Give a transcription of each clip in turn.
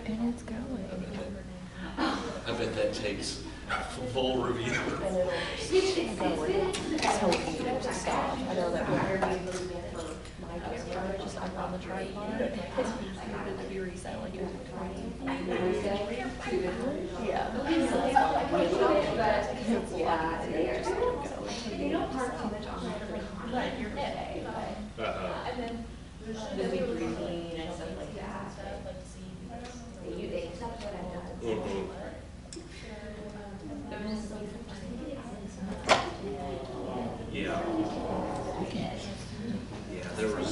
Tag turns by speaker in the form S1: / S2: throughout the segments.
S1: And it's going.
S2: I bet that takes full review.
S1: So easy to stop. I know that when you're doing for my camera, just up on the tripod, it's easier to be reset like you're trying. Yeah. So it's not like it's a lot easier just to go. You don't park on the top of your head. And then the big breathing and stuff like that. You accept what I've done.
S2: Yeah. Yeah, there was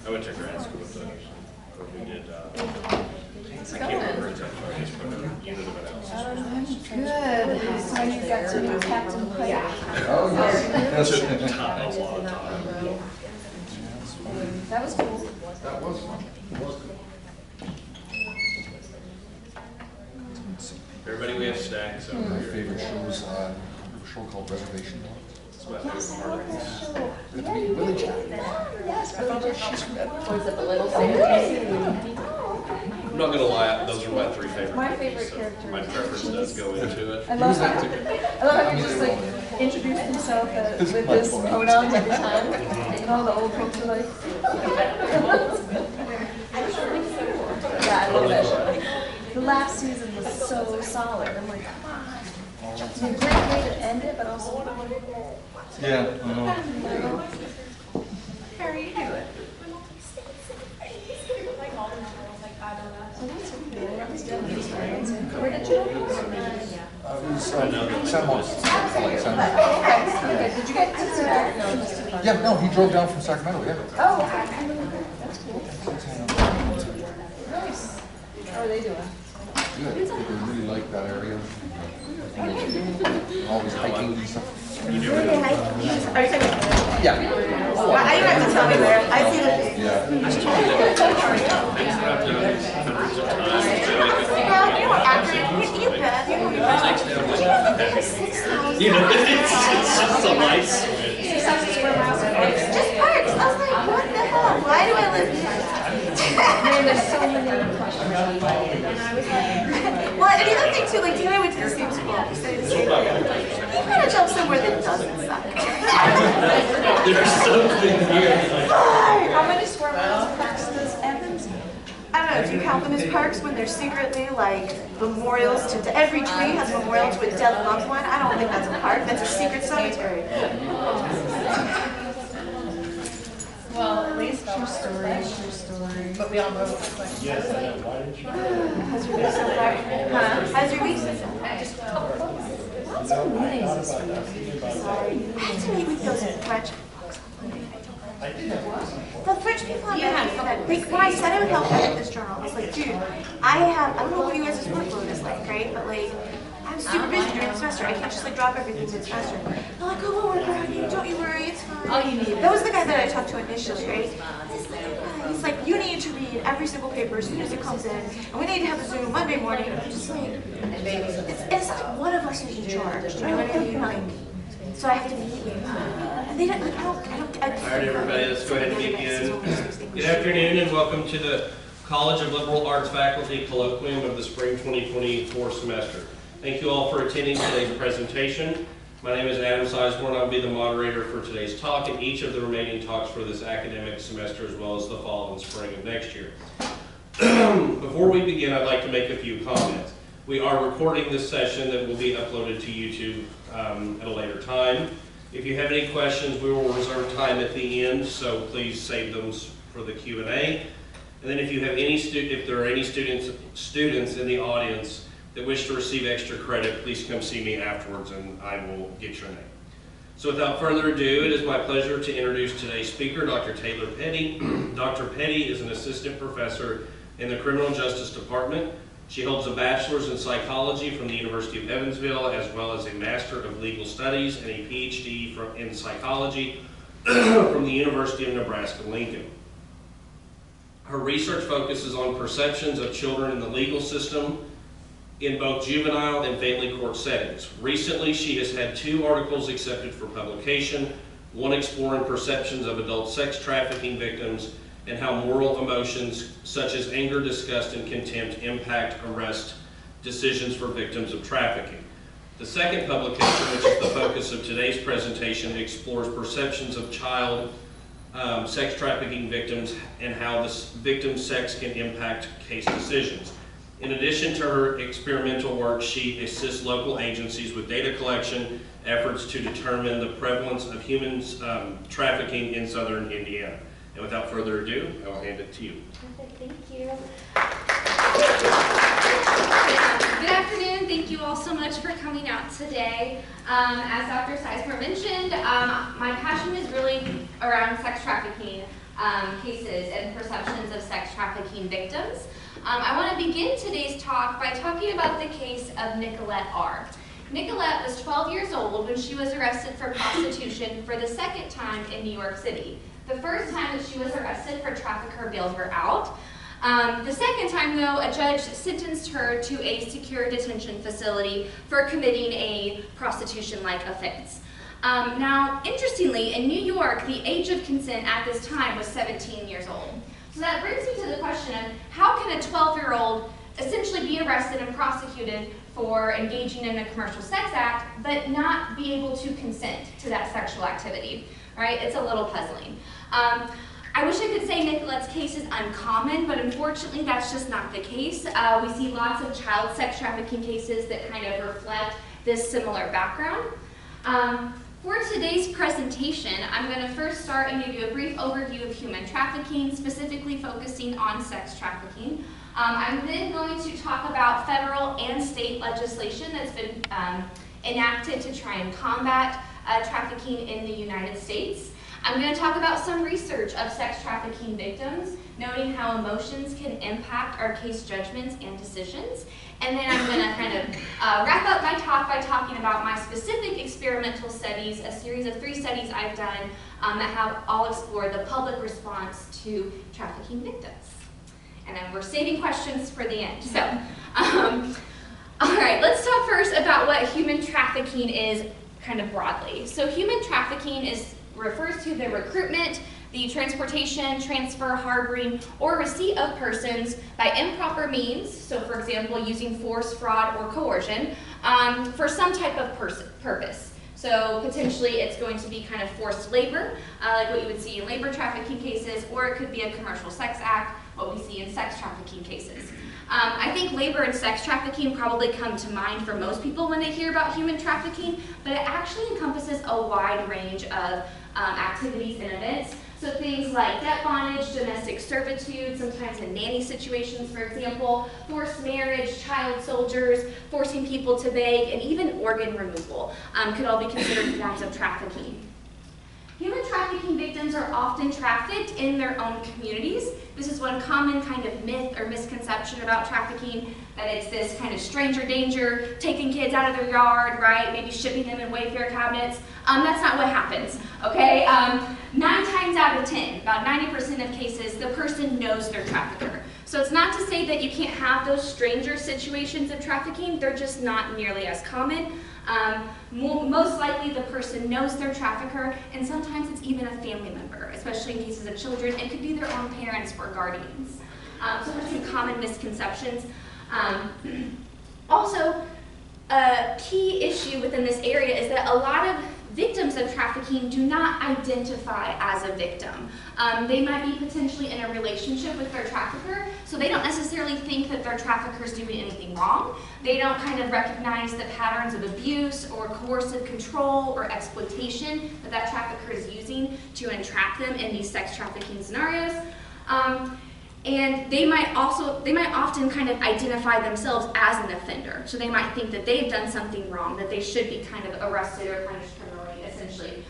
S2: I went to grad school with who did, I can't remember exactly what it is, but unit of analysis.
S1: Good. So you got to do Captain Player.
S3: Oh, yes.
S2: It took time, a lot of time.
S1: That was cool.
S3: That was fun.
S2: Everybody, we have snacks over
S3: My
S2: here.
S3: favorite show was a show called Reservation Dogs.
S2: It's my favorite part of this.
S3: Good to meet Willie Jack.
S1: Yes, I found out she's from that. Was it the little thing?
S2: I'm not gonna lie, those are my three favorite
S1: My
S2: movies,
S1: favorite
S2: so
S1: character
S2: my
S1: is
S2: preference does go into it.
S1: I love how he just like introduced himself with his pronouns every time. And all the old folks are like, yeah, I love that show. The last season was so solid. I'm like, come on. It's a great way to end it, but also.
S3: Yeah, I know.
S1: How are you doing? Where did you go?
S3: It was San Juan.
S1: Okay. Did you get to see that? No, just to
S3: Yeah, no, he drove down from Sacramento, yeah.
S1: Oh, okay. That's cool. Nice. How are they doing?
S3: Good. They really like that area. Always hiking and stuff.
S4: Are you talking about?
S3: Yeah.
S4: Well, I don't have to tell me where. I see the.
S3: Yeah.
S2: I just wanted to things that I've done hundreds of times.
S4: You know, after you bet, you know,
S2: Takes down like, you know, it's just a light switch.
S4: 6,000 square miles of parks. Just parks. I was like, what the hell? Why do I live here?
S1: Man, there's so many questions.
S4: Well, and the other thing too, like, Taylor went to the same school. We studied the same thing. You gotta jump somewhere that doesn't suck.
S2: There's something here.
S1: How many square miles of parks does Evans?
S4: I don't know, do you count them as parks when they're secretly like memorials to every tree has a memorial to a dead loved one? I don't think that's a park, that's a secret cemetery.
S1: Well, at least true story. But we all know it's like.
S4: How's your week so far? Huh? How's your week so far?
S1: Lots of meetings this week.
S4: Sorry. I have to meet with those French folks. The French people have been like, when I said I would help edit this journal, I was like, dude, I don't know what you guys' workload is like, right? But like, I'm super busy during the semester. I can't just like drop everything mid-semester. They're like, oh, we'll work around you. Don't you worry, it's fine.
S1: All you need.
S4: That was the guy that I talked to initially, right? This little guy, he's like, you need to read every single paper as soon as it comes in, and we need to have a Zoom Monday morning. I'm just like, it's like one of us is in charge. You know what I mean? Like, so I have to meet with and they don't, like, I don't.
S2: All right, everybody, let's go ahead and begin. Good afternoon and welcome to the College of Liberal Arts Faculty Colloquium of the Spring 2024 semester. Thank you all for attending today's presentation. My name is Adam Sizemore and I'll be the moderator for today's talk and each of the remaining talks for this academic semester as well as the fall and spring of next year. Before we begin, I'd like to make a few comments. We are recording this session that will be uploaded to YouTube at a later time. If you have any questions, we will reserve time at the end, so please save them for the Q&A. And then if you have any if there are any students in the audience that wish to receive extra credit, please come see me afterwards and I will get your name. So without further ado, it is my pleasure to introduce today's speaker, Dr. Taylor Petty. Dr. Petty is an assistant professor in the Criminal Justice Department. She holds a bachelor's in psychology from the University of Evansville, as well as a Master of Legal Studies and a PhD in psychology from the University of Nebraska-Lincoln. Her research focuses on perceptions of children in the legal system in both juvenile and family court settings. Recently, she has had 2 articles accepted for publication, one exploring perceptions of adult sex trafficking victims, and how moral emotions such as anger, disgust, and contempt impact arrest decisions for victims of trafficking. The second publication, which is the focus of today's presentation, explores perceptions of child sex trafficking victims and how this victim's sex can impact case decisions. In addition to her experimental work, she assists local agencies with data collection efforts to determine the prevalence of human trafficking in southern Indiana. And without further ado, I will hand it to you.
S5: Perfect, thank you. Good afternoon, thank you all so much for coming out today. As Dr. Sizemore mentioned, my passion is really around sex trafficking cases and perceptions of sex trafficking victims. I want to begin today's talk by talking about the case of Nicolette R. Nicolette was 12 years old when she was arrested for prostitution for the second time in New York City. The first time that she was arrested, her trafficker bailed her out. The second time, though, a judge sentenced her to a secure detention facility for committing a prostitution-like offense. Now, interestingly, in New York, the age of consent at this time was 17 years old. So that brings me to the question of how can a 12-year-old essentially be arrested and prosecuted for engaging in a commercial sex act, but not be able to consent to that sexual activity, right? It's a little puzzling. I wish I could say Nicolette's case is uncommon, but unfortunately that's just not the case. We see lots of child sex trafficking cases that kind of reflect this similar background. For today's presentation, I'm going to first start and give you a brief overview of human trafficking, specifically focusing on sex trafficking. I'm then going to talk about federal and state legislation that's been enacted to try and combat trafficking in the United States. I'm going to talk about some research of sex trafficking victims, noting how emotions can impact our case judgments and decisions. And then I'm going to kind of wrap up my talk by talking about my specific experimental studies, a series of 3 studies I've done that have all explored the public response to trafficking victims. And then we're saving questions for the end. So, all right, let's talk first about what human trafficking is kind of broadly. So human trafficking refers to the recruitment, the transportation, transfer, harboring, or receipt of persons by improper means, so for example, using force, fraud, or coercion, for some type of purpose. So potentially it's going to be kind of forced labor, like what you would see in labor trafficking cases, or it could be a commercial sex act, what we see in sex trafficking cases. I think labor and sex trafficking probably come to mind for most people when they hear about human trafficking, but it actually encompasses a wide range of activities and events. So things like debt bondage, domestic servitude, sometimes in nanny situations, for example, forced marriage, child soldiers, forcing people to beg, and even organ removal could all be considered forms of trafficking. Human trafficking victims are often trafficked in their own communities. This is one common kind of myth or misconception about trafficking, that it's this kind of stranger danger, taking kids out of their yard, right? Maybe shipping them in Wayfair cabinets. That's not what happens, okay? 9 times out of 10, about 90% of cases, the person knows their trafficker. So it's not to say that you can't have those stranger situations of trafficking, they're just not nearly as common. Most likely the person knows their trafficker, and sometimes it's even a family member, especially in cases of children. It could be their own parents or guardians. So there's some common misconceptions. Also, a key issue within this area is that a lot of victims of trafficking do not identify as a victim. They might be potentially in a relationship with their trafficker, so they don't necessarily think that their trafficker is doing anything wrong. They don't kind of recognize the patterns of abuse or coercive control or exploitation that trafficker is using to entrap them in these sex trafficking scenarios. And they might often kind of identify themselves as an offender. So they might think that they've done something wrong, that they should be kind of arrested or punished criminally, essentially.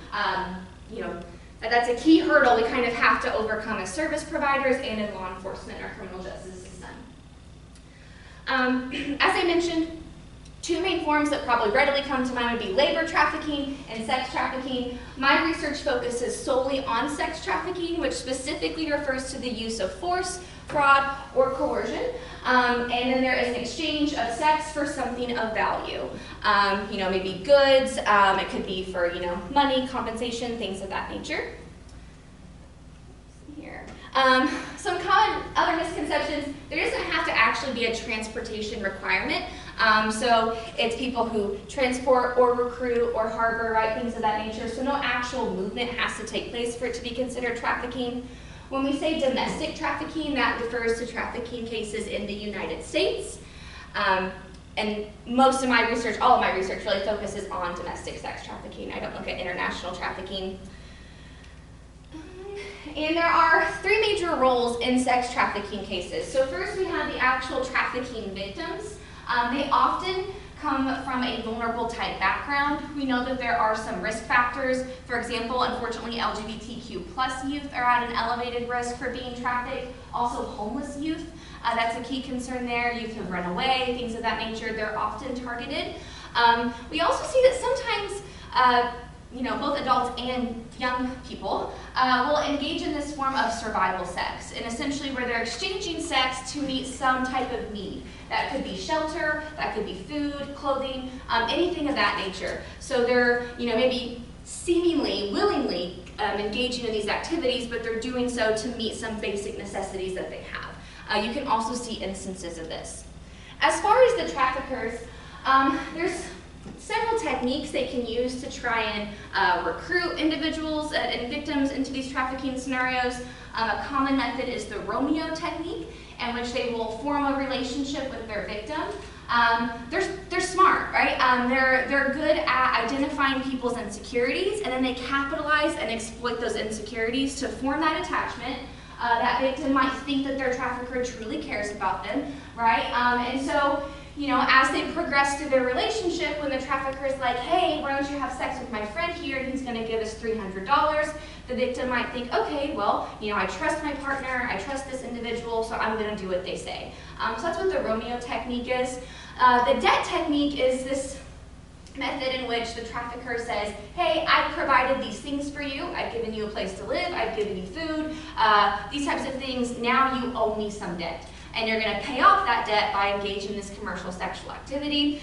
S5: You know, that's a key hurdle we kind of have to overcome as service providers and in law enforcement or criminal justice system. As I mentioned, 2 main forms that probably readily come to mind would be labor trafficking and sex trafficking. My research focuses solely on sex trafficking, which specifically refers to the use of force, fraud, or coercion. And then there is an exchange of sex for something of value. You know, maybe goods, it could be for, you know, money, compensation, things of that nature. Here. Some common other misconceptions, there doesn't have to actually be a transportation requirement. So it's people who transport or recruit or harbor, right, things of that nature. So no actual movement has to take place for it to be considered trafficking. When we say domestic trafficking, that refers to trafficking cases in the United States. And most of my research, all of my research really focuses on domestic sex trafficking. I don't look at international trafficking. And there are three major roles in sex trafficking cases. So first we have the actual trafficking victims. They often come from a vulnerable type background. We know that there are some risk factors. For example, unfortunately, LGBTQ+ youth are at an elevated risk for being trafficked. Also homeless youth, that's a key concern there. Youth who run away, things of that nature, they're often targeted. We also see that sometimes both adults and young people will engage in this form of survival sex, and essentially where they're exchanging sex to meet some type of need. That could be shelter, that could be food, clothing, anything of that nature. So they're, maybe seemingly, willingly engaging in these activities, but they're doing so to meet some basic necessities that they have. You can also see instances of this. As far as the traffickers, there's several techniques they can use to try and recruit individuals and victims into these trafficking scenarios. A common method is the Romeo technique, in which they will form a relationship with their victim. They're smart, right? They're good at identifying people's insecurities, and then they capitalize and exploit those insecurities to form that attachment. That victim might think that their trafficker truly cares about them, right? And so, as they progress through their relationship, when the trafficker is like, hey, why don't you have sex with my friend here, and he's going to give us $300, the victim might think, okay, well, I trust my partner, I trust this individual, so I'm going to do what they say. So that's what the Romeo technique is. The debt technique is this method in which the trafficker says, hey, I've provided these things for you, I've given you a place to live, I've given you food, these types of things, now you owe me some debt. And you're going to pay off that debt by engaging in this commercial sexual activity.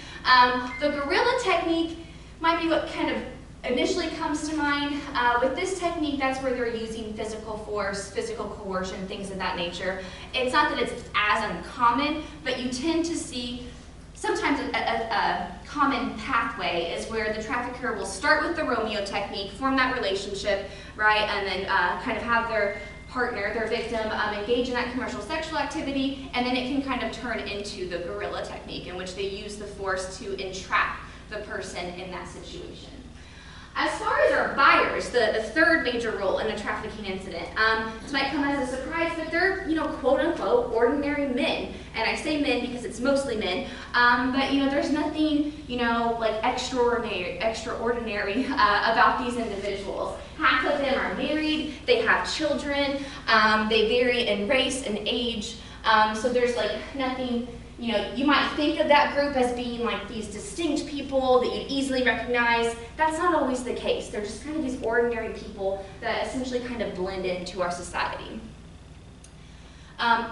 S5: The guerrilla technique might be what kind of initially comes to mind. With this technique, that's where they're using physical force, physical coercion, things of that nature. It's not that it's as uncommon, but you tend to see sometimes a common pathway is where the trafficker will start with the Romeo technique, form that relationship, right, and then kind of have their partner, their victim, engage in that commercial sexual activity, and then it can kind of turn into the guerrilla technique, in which they use the force to entrap the person in that situation. As far as our buyers, the third major role in a trafficking incident, this might come as a surprise, but they're, quote unquote, ordinary men. And I say men because it's mostly men, but there's nothing, like extraordinary about these individuals. Half of them are married, they have children, they vary in race and age, so there's like nothing. You might think of that group as being like these distinct people that you'd easily recognize. That's not always the case. They're just kind of these ordinary people that essentially kind of blend into our society.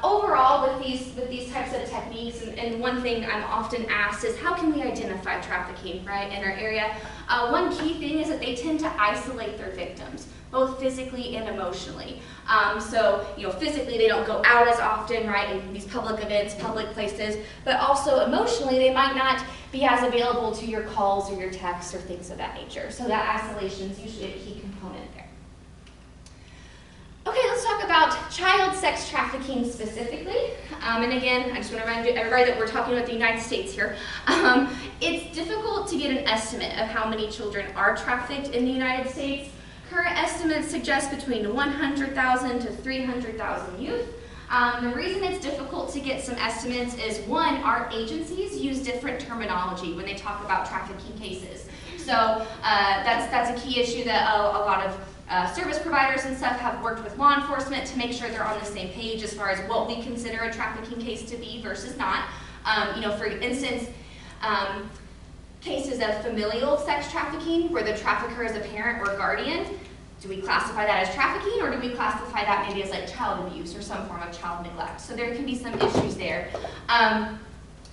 S5: Overall, with these types of techniques, and one thing I'm often asked is, how can we identify trafficking, right, in our area? One key thing is that they tend to isolate their victims, both physically and emotionally. So, physically they don't go out as often, right, in these public events, public places, but also emotionally they might not be as available to your calls or your texts or things of that nature. So that isolation is usually a key component there. Okay, let's talk about child sex trafficking specifically. And again, I just want to remind everybody that we're talking about the United States here. It's difficult to get an estimate of how many children are trafficked in the United States. Current estimates suggest between 100,000 to 300,000 youth. The reason it's difficult to get some estimates is, one, our agencies use different terminology when they talk about trafficking cases. So that's a key issue that a lot of service providers and stuff have worked with law enforcement to make sure they're on the same page as far as what we consider a trafficking case to be versus not. For instance, cases of familial sex trafficking where the trafficker is a parent or guardian, do we classify that as trafficking, or do we classify that maybe as like child abuse or some form of child neglect? So there can be some issues there.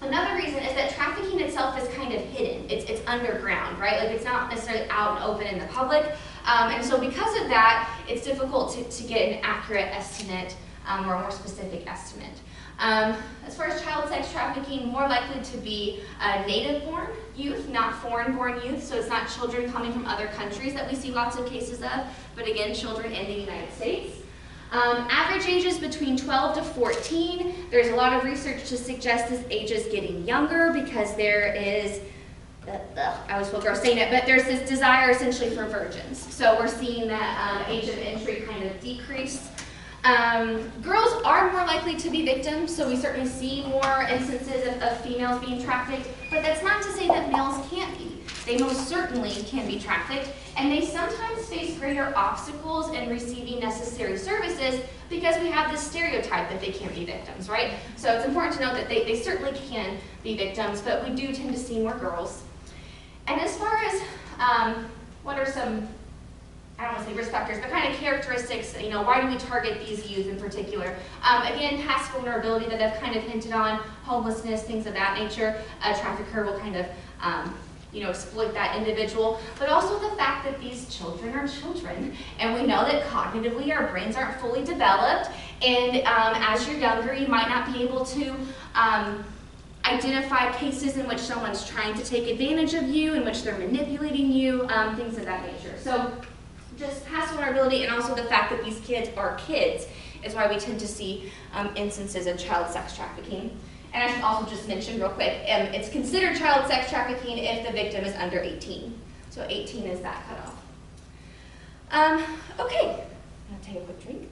S5: Another reason is that trafficking itself is kind of hidden. It's underground, right? Like it's not necessarily out and open in the public. And so because of that, it's difficult to get an accurate estimate or a more specific estimate. As far as child sex trafficking, more likely to be native-born youth, not foreign-born youth, so it's not children coming from other countries that we see lots of cases of, but again, children in the United States. Average ages between 12 to 14. There's a lot of research to suggest this age is getting younger because there is, I was supposed to saying it, but there's this desire essentially for virgins. So we're seeing that age of entry kind of decrease. Girls are more likely to be victims, so we certainly see more instances of females being trafficked, but that's not to say that males can't be. They most certainly can be trafficked, and they sometimes face greater obstacles in receiving necessary services because we have this stereotype that they can't be victims, right? So it's important to note that they certainly can be victims, but we do tend to see more girls. And as far as what are some, I don't want to say risk factors, but kind of characteristics, you know, why do we target these youth in particular? Again, past vulnerability that I've kind of hinted on, homelessness, things of that nature. A trafficker will kind of you know, exploit that individual, but also the fact that these children are children, and we know that cognitively our brains aren't fully developed, and as you're younger, you might not be able to identify cases in which someone's trying to take advantage of you, in which they're manipulating you, things of that nature. So just past vulnerability, and also the fact that these kids are kids is why we tend to see instances of child sex trafficking. And I should also just mention real quick, it's considered child sex trafficking if the victim is under 18. So 18 is that cutoff. Okay, I'm gonna take a quick drink.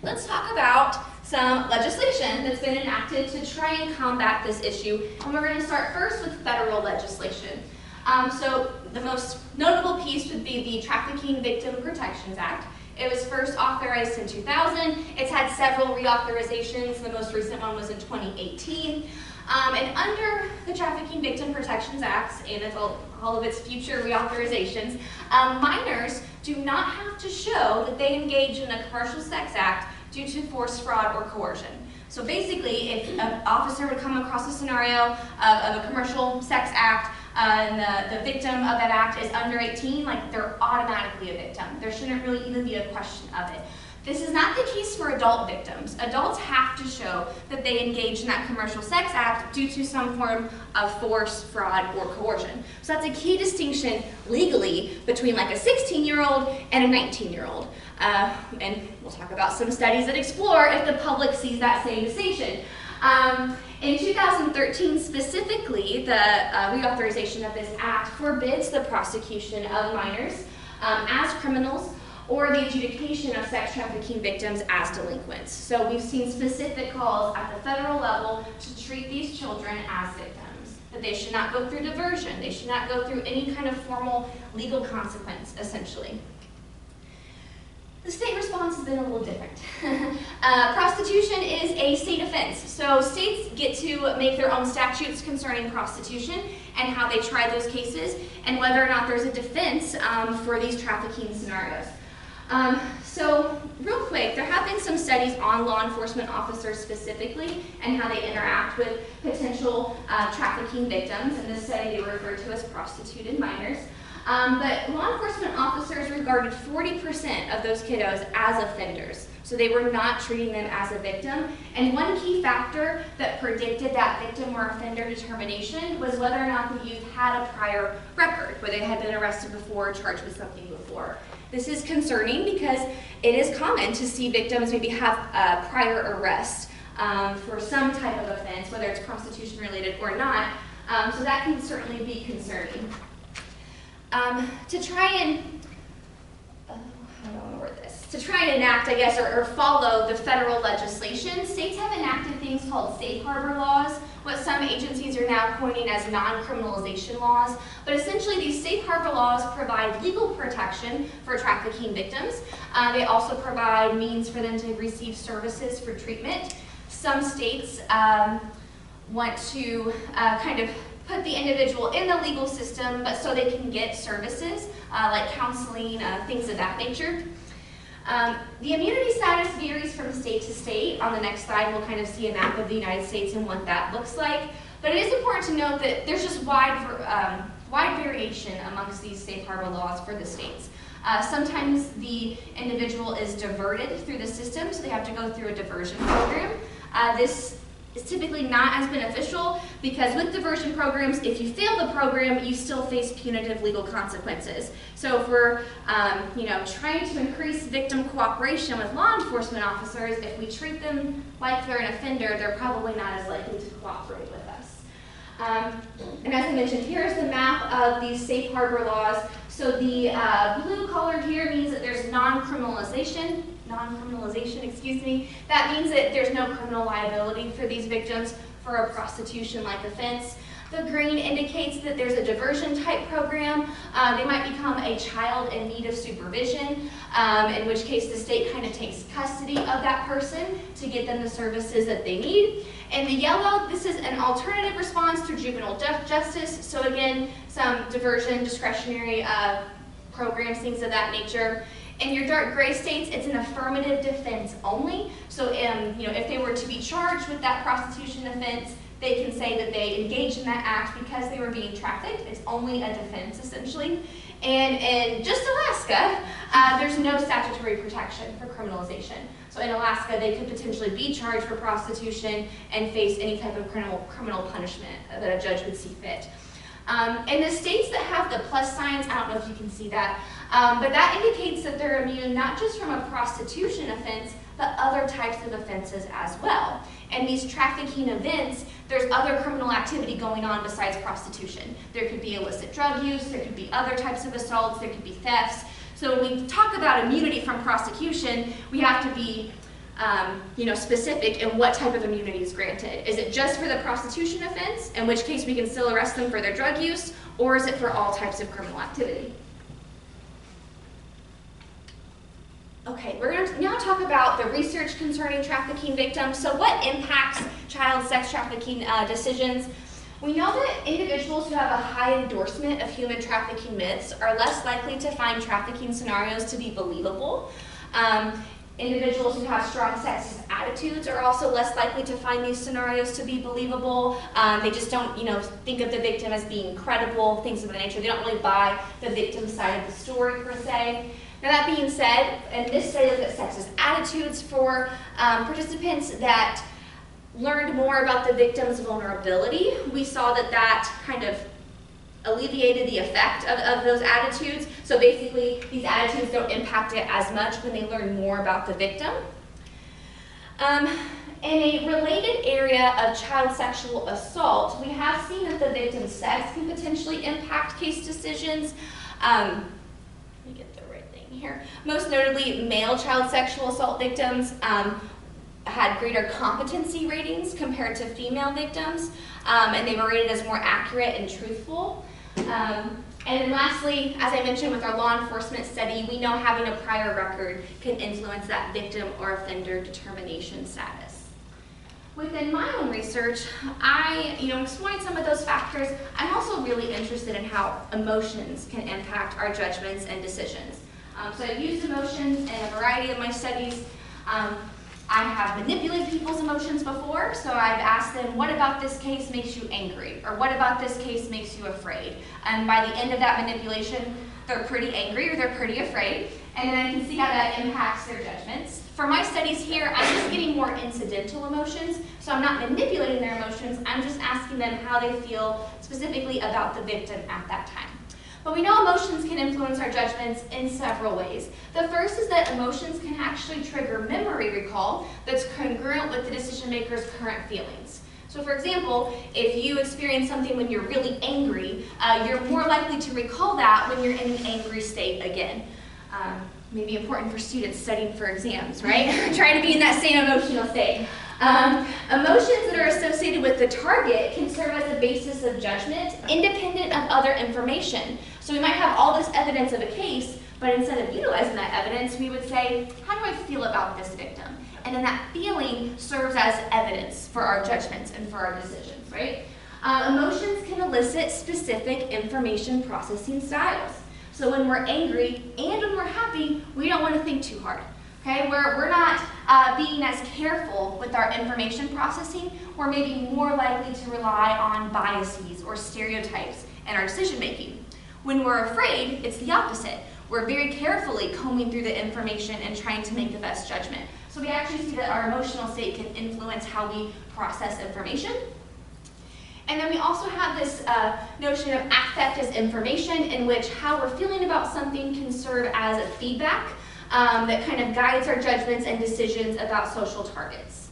S5: Let's talk about some legislation that's been enacted to try and combat this issue. And we're gonna start first with federal legislation. So the most notable piece would be the Trafficking Victim Protections Act. It was first authorized in 2000. It's had several reauthorizations. The most recent one was in 2018. And under the Trafficking Victim Protections Act, and all of its future reauthorizations, minors do not have to show that they engage in a commercial sex act due to force, fraud, or coercion. So basically, if an officer would come across a scenario of a commercial sex act, and the victim of that act is under 18, like they're automatically a victim. There shouldn't really even be a question of it. This is not the case for adult victims. Adults have to show that they engage in that commercial sex act due to some form of force, fraud, or coercion. So that's a key distinction legally between like a 16-year-old and a 19-year-old. And we'll talk about some studies that explore if the public sees that same distinction. In 2013 specifically, the reauthorization of this act forbids the prosecution of minors as criminals or the adjudication of sex trafficking victims as delinquents. So we've seen specific calls at the federal level to treat these children as victims, that they should not go through diversion, they should not go through any kind of formal legal consequence, essentially. The state response has been a little different. Prostitution is a state offense, so states get to make their own statutes concerning prostitution and how they try those cases and whether or not there's a defense for these trafficking scenarios. So real quick, there have been some studies on law enforcement officers specifically and how they interact with potential trafficking victims. In this study, they were referred to as prostituted minors. But law enforcement officers regarded 40% of those kiddos as offenders. So they were not treating them as a victim. And one key factor that predicted that victim or offender determination was whether or not the youth had a prior record, where they had been arrested before or charged with something before. This is concerning because it is common to see victims maybe have a prior arrest for some type of offense, whether it's prostitution related or not. So that can certainly be concerning. To try and, how do I want to word this? To try and enact, I guess, or follow the federal legislation, states have enacted things called safe harbor laws, what some agencies are now coining as non-criminalization laws. But essentially, these safe harbor laws provide legal protection for trafficking victims. They also provide means for them to receive services for treatment. Some states want to kind of put the individual in the legal system, but so they can get services like counseling, things of that nature. The immunity status varies from state to state. On the next slide, we'll kind of see a map of the United States and what that looks like. But it is important to note that there's just wide variation amongst these safe harbor laws for the states. Sometimes the individual is diverted through the system, so they have to go through a diversion program. This is typically not as beneficial because with diversion programs, if you fail the program, you still face punitive legal consequences. So if we're trying to increase victim cooperation with law enforcement officers, if we treat them like they're an offender, they're probably not as likely to cooperate with us. And as I mentioned, here's the map of these safe harbor laws. So the blue color here means that there's non-criminalization, That means that there's no criminal liability for these victims for a prostitution-like offense. The green indicates that there's a diversion type program. They might become a child in need of supervision, in which case the state kind of takes custody of that person to get them the services that they need. And the yellow, this is an alternative response through juvenile justice. So again, some diversion, discretionary programs, things of that nature. In your dark gray states, it's an affirmative defense only. So if they were to be charged with that prostitution offense, they can say that they engaged in that act because they were being trafficked. It's only a defense, essentially. And in just Alaska, there's no statutory protection for criminalization. So in Alaska, they could potentially be charged for prostitution and face any type of criminal punishment that a judge would see fit. In the states that have the plus signs, I don't know if you can see that, but that indicates that they're immune not just from a prostitution offense, but other types of offenses as well. And these trafficking events, there's other criminal activity going on besides prostitution. There could be illicit drug use, there could be other types of assaults, there could be thefts. So when we talk about immunity from prosecution, we have to be specific in what type of immunity is granted. Is it just for the prostitution offense, in which case we can still arrest them for their drug use, or is it for all types of criminal activity? Okay, we're going to now talk about the research concerning trafficking victims. So what impacts child sex trafficking decisions? We know that individuals who have a high endorsement of human trafficking myths are less likely to find trafficking scenarios to be believable. Individuals who have strong sexist attitudes are also less likely to find these scenarios to be believable. They just don't, think of the victim as being credible, things of that nature. They don't really buy the victim side of the story per se. Now that being said, and this study looked at sexist attitudes for participants that learned more about the victim's vulnerability. We saw that kind of alleviated the effect of those attitudes. So basically, these attitudes don't impact it as much when they learn more about the victim. In a related area of child sexual assault, we have seen that the victim's sex can potentially impact case decisions. Let me get the right thing here. Most notably, male child sexual assault victims had greater competency ratings compared to female victims, and they were rated as more accurate and truthful. And then lastly, as I mentioned with our law enforcement study, we know having a prior record can influence that victim or offender determination status. Within my own research, exploring some of those factors, I'm also really interested in how emotions can impact our judgments and decisions. So I've used emotions in a variety of my studies. I have manipulated people's emotions before, so I've asked them, what about this case makes you angry? Or what about this case makes you afraid? And by the end of that manipulation, they're pretty angry or they're pretty afraid, and then I can see how that impacts their judgments. For my studies here, I'm just getting more incidental emotions, so I'm not manipulating their emotions, I'm just asking them how they feel specifically about the victim at that time. But we know emotions can influence our judgments in several ways. The first is that emotions can actually trigger memory recall that's congruent with the decision maker's current feelings. So for example, if you experience something when you're really angry, you're more likely to recall that when you're in an angry state again. Maybe important for students studying for exams, right? Trying to be in that same emotional state. Emotions that are associated with the target can serve as a basis of judgment independent of other information. So we might have all this evidence of a case, but instead of utilizing that evidence, we would say, how do I feel about this victim? And then that feeling serves as evidence for our judgments and for our decisions, right? Emotions can elicit specific information processing styles. So when we're angry and when we're happy, we don't want to think too hard. Okay, we're not being as careful with our information processing. We're maybe more likely to rely on biases or stereotypes in our decision making. When we're afraid, it's the opposite. We're very carefully combing through the information and trying to make the best judgment. So we actually see that our emotional state can influence how we process information. And then we also have this notion of affect as information, in which how we're feeling about something can serve as a feedback that kind of guides our judgments and decisions about social targets.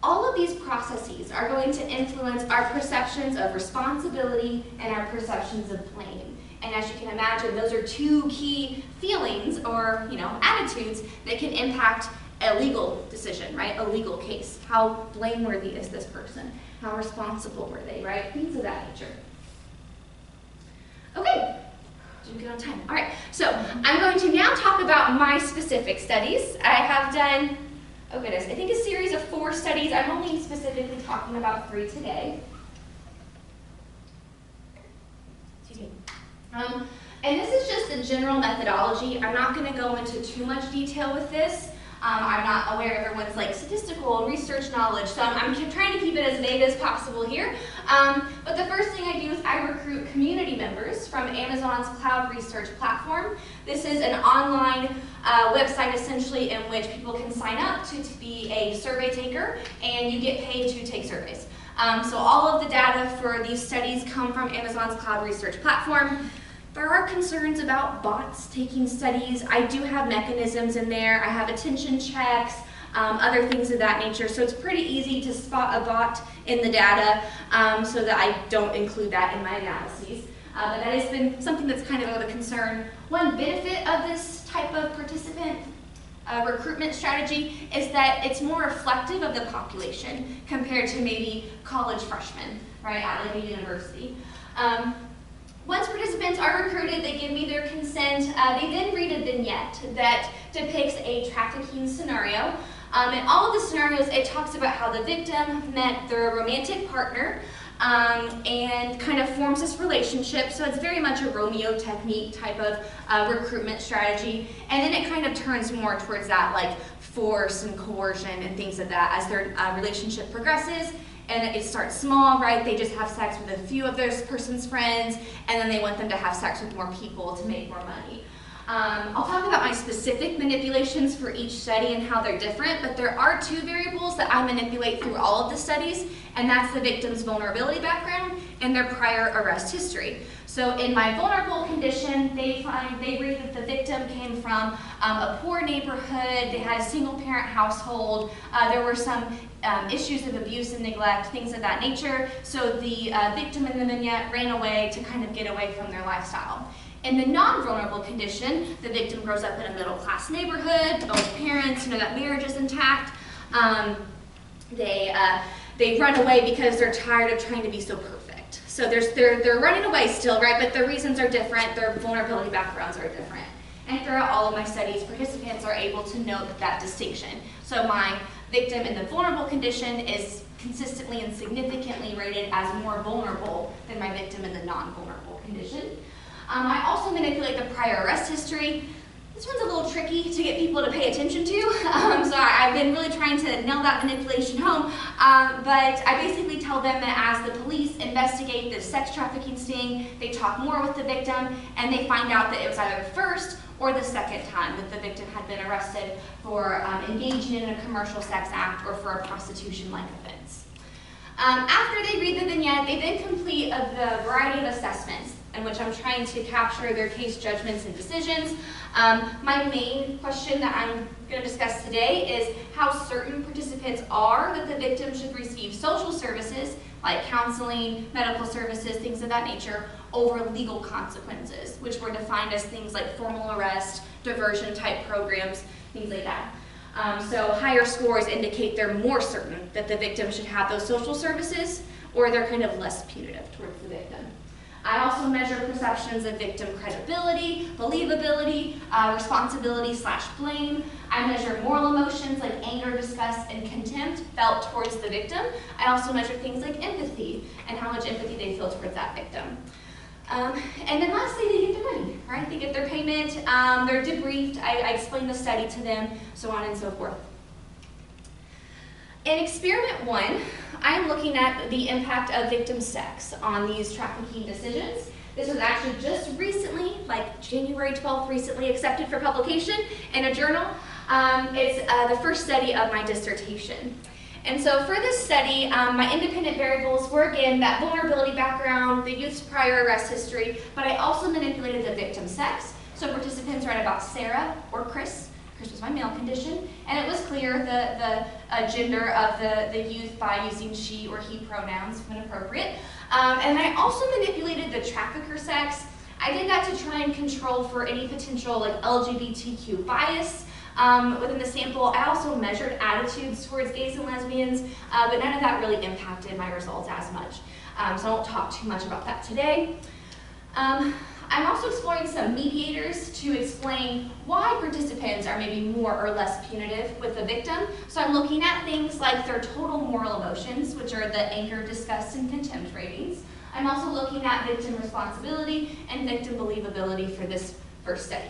S5: All of these processes are going to influence our perceptions of responsibility and our perceptions of blame. And as you can imagine, those are two key feelings or attitudes that can impact a legal decision, right? A legal case. How blameworthy is this person? How responsible were they, right? Things of that nature. Okay. Did we get on time? All right, so I'm going to now talk about my specific studies. I have done, oh goodness, I think a series of 4 studies. I'm only specifically talking about 3 today. Excuse me. And this is just a general methodology. I'm not going to go into too much detail with this. I'm not aware of everyone's statistical research knowledge, so I'm trying to keep it as vague as possible here. But the first thing I do is I recruit community members from Amazon's cloud research platform. This is an online website essentially in which people can sign up to be a survey taker, and you get paid to take surveys. So all of the data for these studies come from Amazon's cloud research platform. There are concerns about bots taking studies. I do have mechanisms in there. I have attention checks, other things of that nature. So it's pretty easy to spot a bot in the data so that I don't include that in my analyses. But that has been something that's kind of a concern. One benefit of this type of participant recruitment strategy is that it's more reflective of the population compared to maybe college freshmen, right, at a university. Once participants are recruited, they give me their consent. They then read a vignette that depicts a trafficking scenario. In all of the scenarios, it talks about how the victim met their romantic partner and kind of forms this relationship. So it's very much a Romeo technique type of recruitment strategy. And then it kind of turns more towards that force and coercion and things of that as their relationship progresses. And it starts small, right? They just have sex with a few of this person's friends, and then they want them to have sex with more people to make more money. I'll talk about my specific manipulations for each study and how they're different, but there are 2 variables that I manipulate through all of the studies, and that's the victim's vulnerability background and their prior arrest history. So in my vulnerable condition, they read that the victim came from a poor neighborhood, they had a single parent household, there were some issues of abuse and neglect, things of that nature. So the victim in the vignette ran away to kind of get away from their lifestyle. In the non-vulnerable condition, the victim grows up in a middle-class neighborhood, both parents, that marriage is intact. They run away because they're tired of trying to be so perfect. So they're running away still, right? But their reasons are different, their vulnerability backgrounds are different. And throughout all of my studies, participants are able to note that distinction. So my victim in the vulnerable condition is consistently and significantly rated as more vulnerable than my victim in the non-vulnerable condition. I also manipulate the prior arrest history. This one's a little tricky to get people to pay attention to, so I've been really trying to nail that manipulation home, but I basically tell them that as the police investigate the sex trafficking sting, they talk more with the victim, and they find out that it was either the first or the second time that the victim had been arrested for engaging in a commercial sex act or for a prostitution-like offense. After they read the vignette, they then complete a variety of assessments in which I'm trying to capture their case judgments and decisions. My main question that I'm going to discuss today is how certain participants are that the victim should receive social services like counseling, medical services, things of that nature, over legal consequences, which were defined as things like formal arrest, diversion type programs, things like that. So higher scores indicate they're more certain that the victim should have those social services, or they're kind of less punitive towards the victim. I also measure perceptions of victim credibility, believability, responsibility/blame. I measure moral emotions like anger, disgust, and contempt felt towards the victim. I also measure things like empathy and how much empathy they feel towards that victim. And then lastly, they get their money, right? They get their payment, they're debriefed, I explain the study to them, so on and so forth. In experiment 1, I'm looking at the impact of victim sex on these trafficking decisions. This was actually just recently, like January 12th, recently accepted for publication in a journal. It's the first study of my dissertation. And so for this study, my independent variables were, again, that vulnerability background, the youth's prior arrest history, but I also manipulated the victim sex. So participants read about Sarah or Chris. Chris was my male condition, and it was clear the gender of the youth by using she or he pronouns when appropriate. And I also manipulated the trafficker sex. I did that to try and control for any potential like LGBTQ bias within the sample. I also measured attitudes towards gays and lesbians, but none of that really impacted my results as much. So I won't talk too much about that today. I'm also exploring some mediators to explain why participants are maybe more or less punitive with the victim. So I'm looking at things like their total moral emotions, which are the anger, disgust, and contempt ratings. I'm also looking at victim responsibility and victim believability for this first study.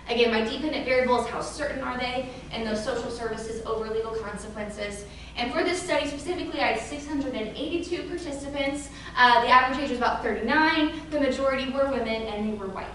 S5: Again, my dependent variable is how certain are they in those social services over legal consequences. And for this study specifically, I had 682 participants. The average age was about 39. The majority were women, and they were white.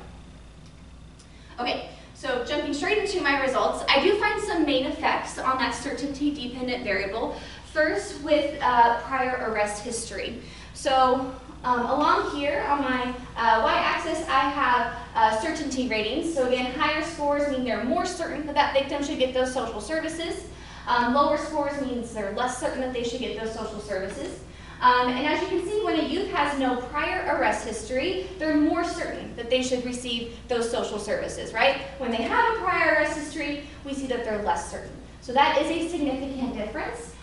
S5: Okay, so jumping straight into my results, I do find some main effects on that certainty dependent variable. First, with prior arrest history. So along here on my y-axis, I have certainty ratings. So again, higher scores mean they're more certain that that victim should get those social services. Lower scores means they're less certain that they should get those social services. And as you can see, when a youth has no prior arrest history, they're more certain that they should receive those social services, right? When they have a prior arrest history, we see that they're less certain. So that is a significant difference.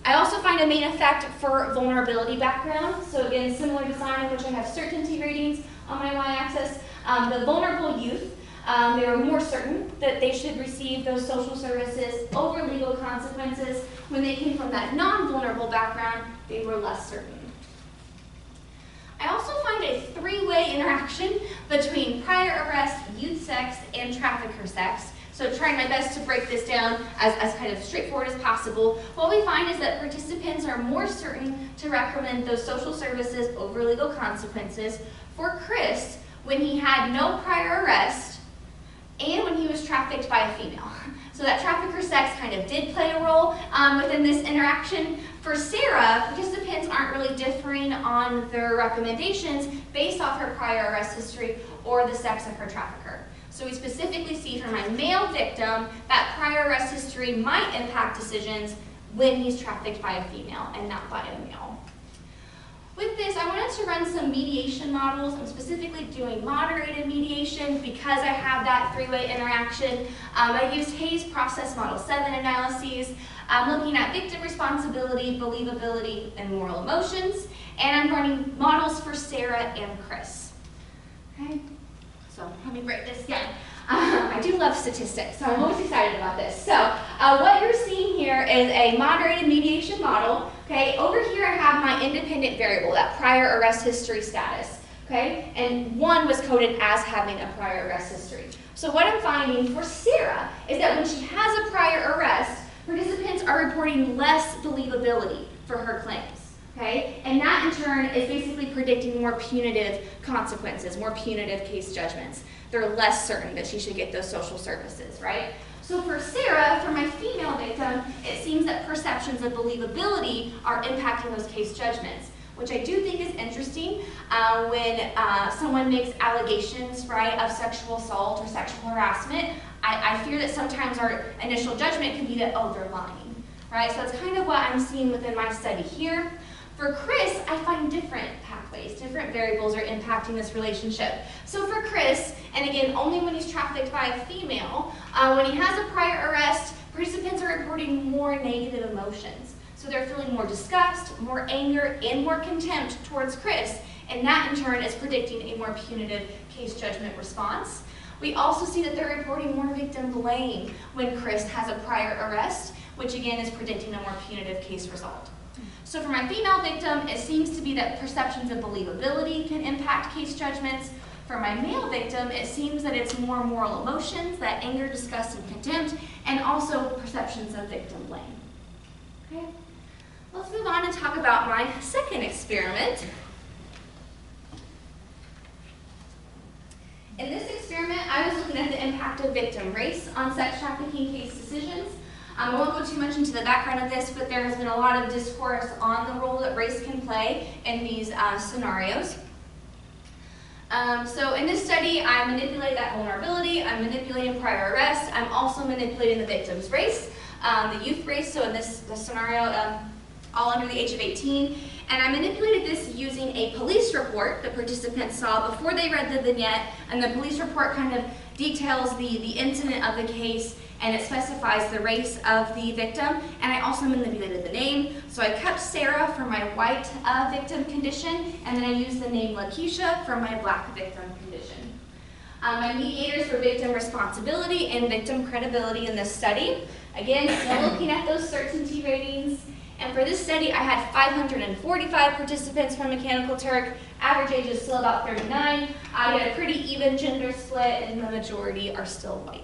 S5: I also find a main effect for vulnerability background. So again, similar design in which I have certainty ratings on my y-axis. The vulnerable youth, they were more certain that they should receive those social services over legal consequences. When they came from that non-vulnerable background, they were less certain. I also find a three-way interaction between prior arrest, youth sex, and trafficker sex. So trying my best to break this down as kind of straightforward as possible. What we find is that participants are more certain to recommend those social services over legal consequences for Chris when he had no prior arrest and when he was trafficked by a female. So that trafficker sex kind of did play a role within this interaction. For Sarah, participants aren't really differing on their recommendations based off her prior arrest history or the sex of her trafficker. So we specifically see for my male victim that prior arrest history might impact decisions when he's trafficked by a female and not by a male. With this, I wanted to run some mediation models. I'm specifically doing moderated mediation because I have that three-way interaction. I used Hayes Process Model 7 analyses. I'm looking at victim responsibility, believability, and moral emotions. And I'm running models for Sarah and Chris. Okay? So let me break this down. I do love statistics, so I'm always excited about this. So what you're seeing here is a moderated mediation model. Okay, over here I have my independent variable, that prior arrest history status. Okay, and one was coded as having a prior arrest history. So what I'm finding for Sarah is that when she has a prior arrest, participants are reporting less believability for her claims. Okay, and that in turn is basically predicting more punitive consequences, more punitive case judgments. They're less certain that she should get those social services, right? So for Sarah, for my female victim, it seems that perceptions of believability are impacting those case judgments, which I do think is interesting when someone makes allegations, right, of sexual assault or sexual harassment. I fear that sometimes our initial judgment can be that, oh, they're lying, right? So that's kind of what I'm seeing within my study here. For Chris, I find different pathways, different variables are impacting this relationship. So for Chris, and again, only when he's trafficked by a female, when he has a prior arrest, participants are reporting more negative emotions. So they're feeling more disgust, more anger, and more contempt towards Chris, and that in turn is predicting a more punitive case judgment response. We also see that they're reporting more victim blame when Chris has a prior arrest, which again is predicting a more punitive case result. So for my female victim, it seems to be that perceptions of believability can impact case judgments. For my male victim, it seems that it's more moral emotions, that anger, disgust, and contempt, and also perceptions of victim blame. Okay, let's move on and talk about my second experiment. In this experiment, I was looking at the impact of victim race on sex trafficking case decisions. I won't go too much into the background of this, but there has been a lot of discourse on the role that race can play in these scenarios. So in this study, I manipulate that vulnerability, I'm manipulating prior arrest, I'm also manipulating the victim's race, the youth race, so in this scenario, all under the age of 18. And I manipulated this using a police report the participants saw before they read the vignette, and the police report kind of details the incident of the case, and it specifies the race of the victim, and I also manipulated the name. So I kept Sarah for my white victim condition, and then I used the name Lakeisha for my black victim condition. My mediators were victim responsibility and victim credibility in this study. Again, still looking at those certainty ratings. And for this study, I had 545 participants from Mechanical Turk. Average age is still about 39. I had a pretty even gender split, and the majority are still white.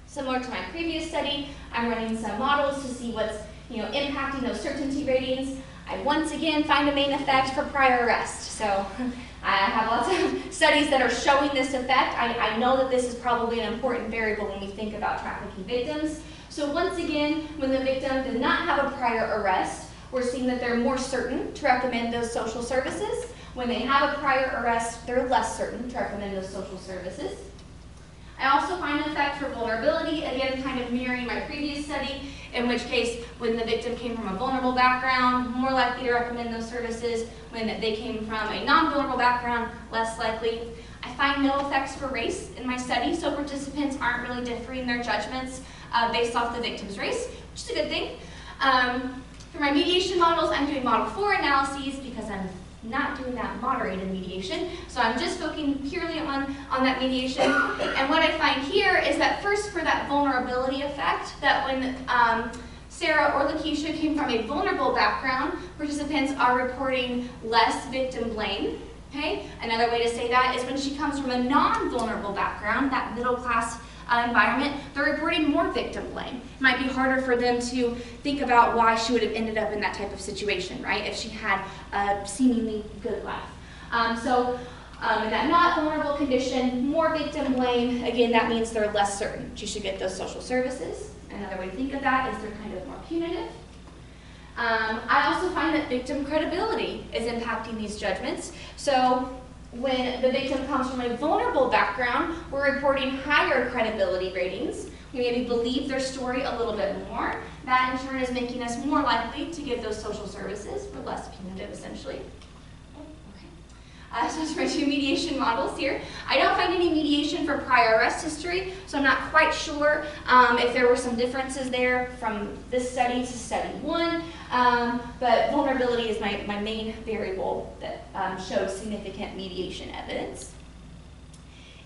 S5: Similar to my previous study, I'm running some models to see what's impacting those certainty ratings. I once again find a main effect for prior arrest. So I have lots of studies that are showing this effect. I know that this is probably an important variable when we think about trafficking victims. So once again, when the victim did not have a prior arrest, we're seeing that they're more certain to recommend those social services. When they have a prior arrest, they're less certain to recommend those social services. I also find an effect for vulnerability, again, kind of mirroring my previous study, in which case, when the victim came from a vulnerable background, more likely to recommend those services. When they came from a non-vulnerable background, less likely. I find no effects for race in my study, so participants aren't really differing their judgments based off the victim's race, which is a good thing. For my mediation models, I'm doing model 4 analyses because I'm not doing that moderated mediation. So I'm just focusing purely on that mediation. And what I find here is that first, for that vulnerability effect, that when Sarah or Lakeisha came from a vulnerable background, participants are reporting less victim blame. Okay? Another way to say that is when she comes from a non-vulnerable background, that middle class environment, they're reporting more victim blame. It might be harder for them to think about why she would have ended up in that type of situation, right, if she had a seemingly good life. In that not vulnerable condition, more victim blame, again, that means they're less certain she should get those social services. Another way to think of that is they're kind of more punitive. I also find that victim credibility is impacting these judgments. So when the victim comes from a vulnerable background, we're reporting higher credibility ratings. We maybe believe their story a little bit more. That in turn is making us more likely to give those social services. We're less punitive, essentially. So that's my 2 mediation models here. I don't find any mediation for prior arrest history, so I'm not quite sure if there were some differences there from this study to study 1, but vulnerability is my main variable that shows significant mediation evidence.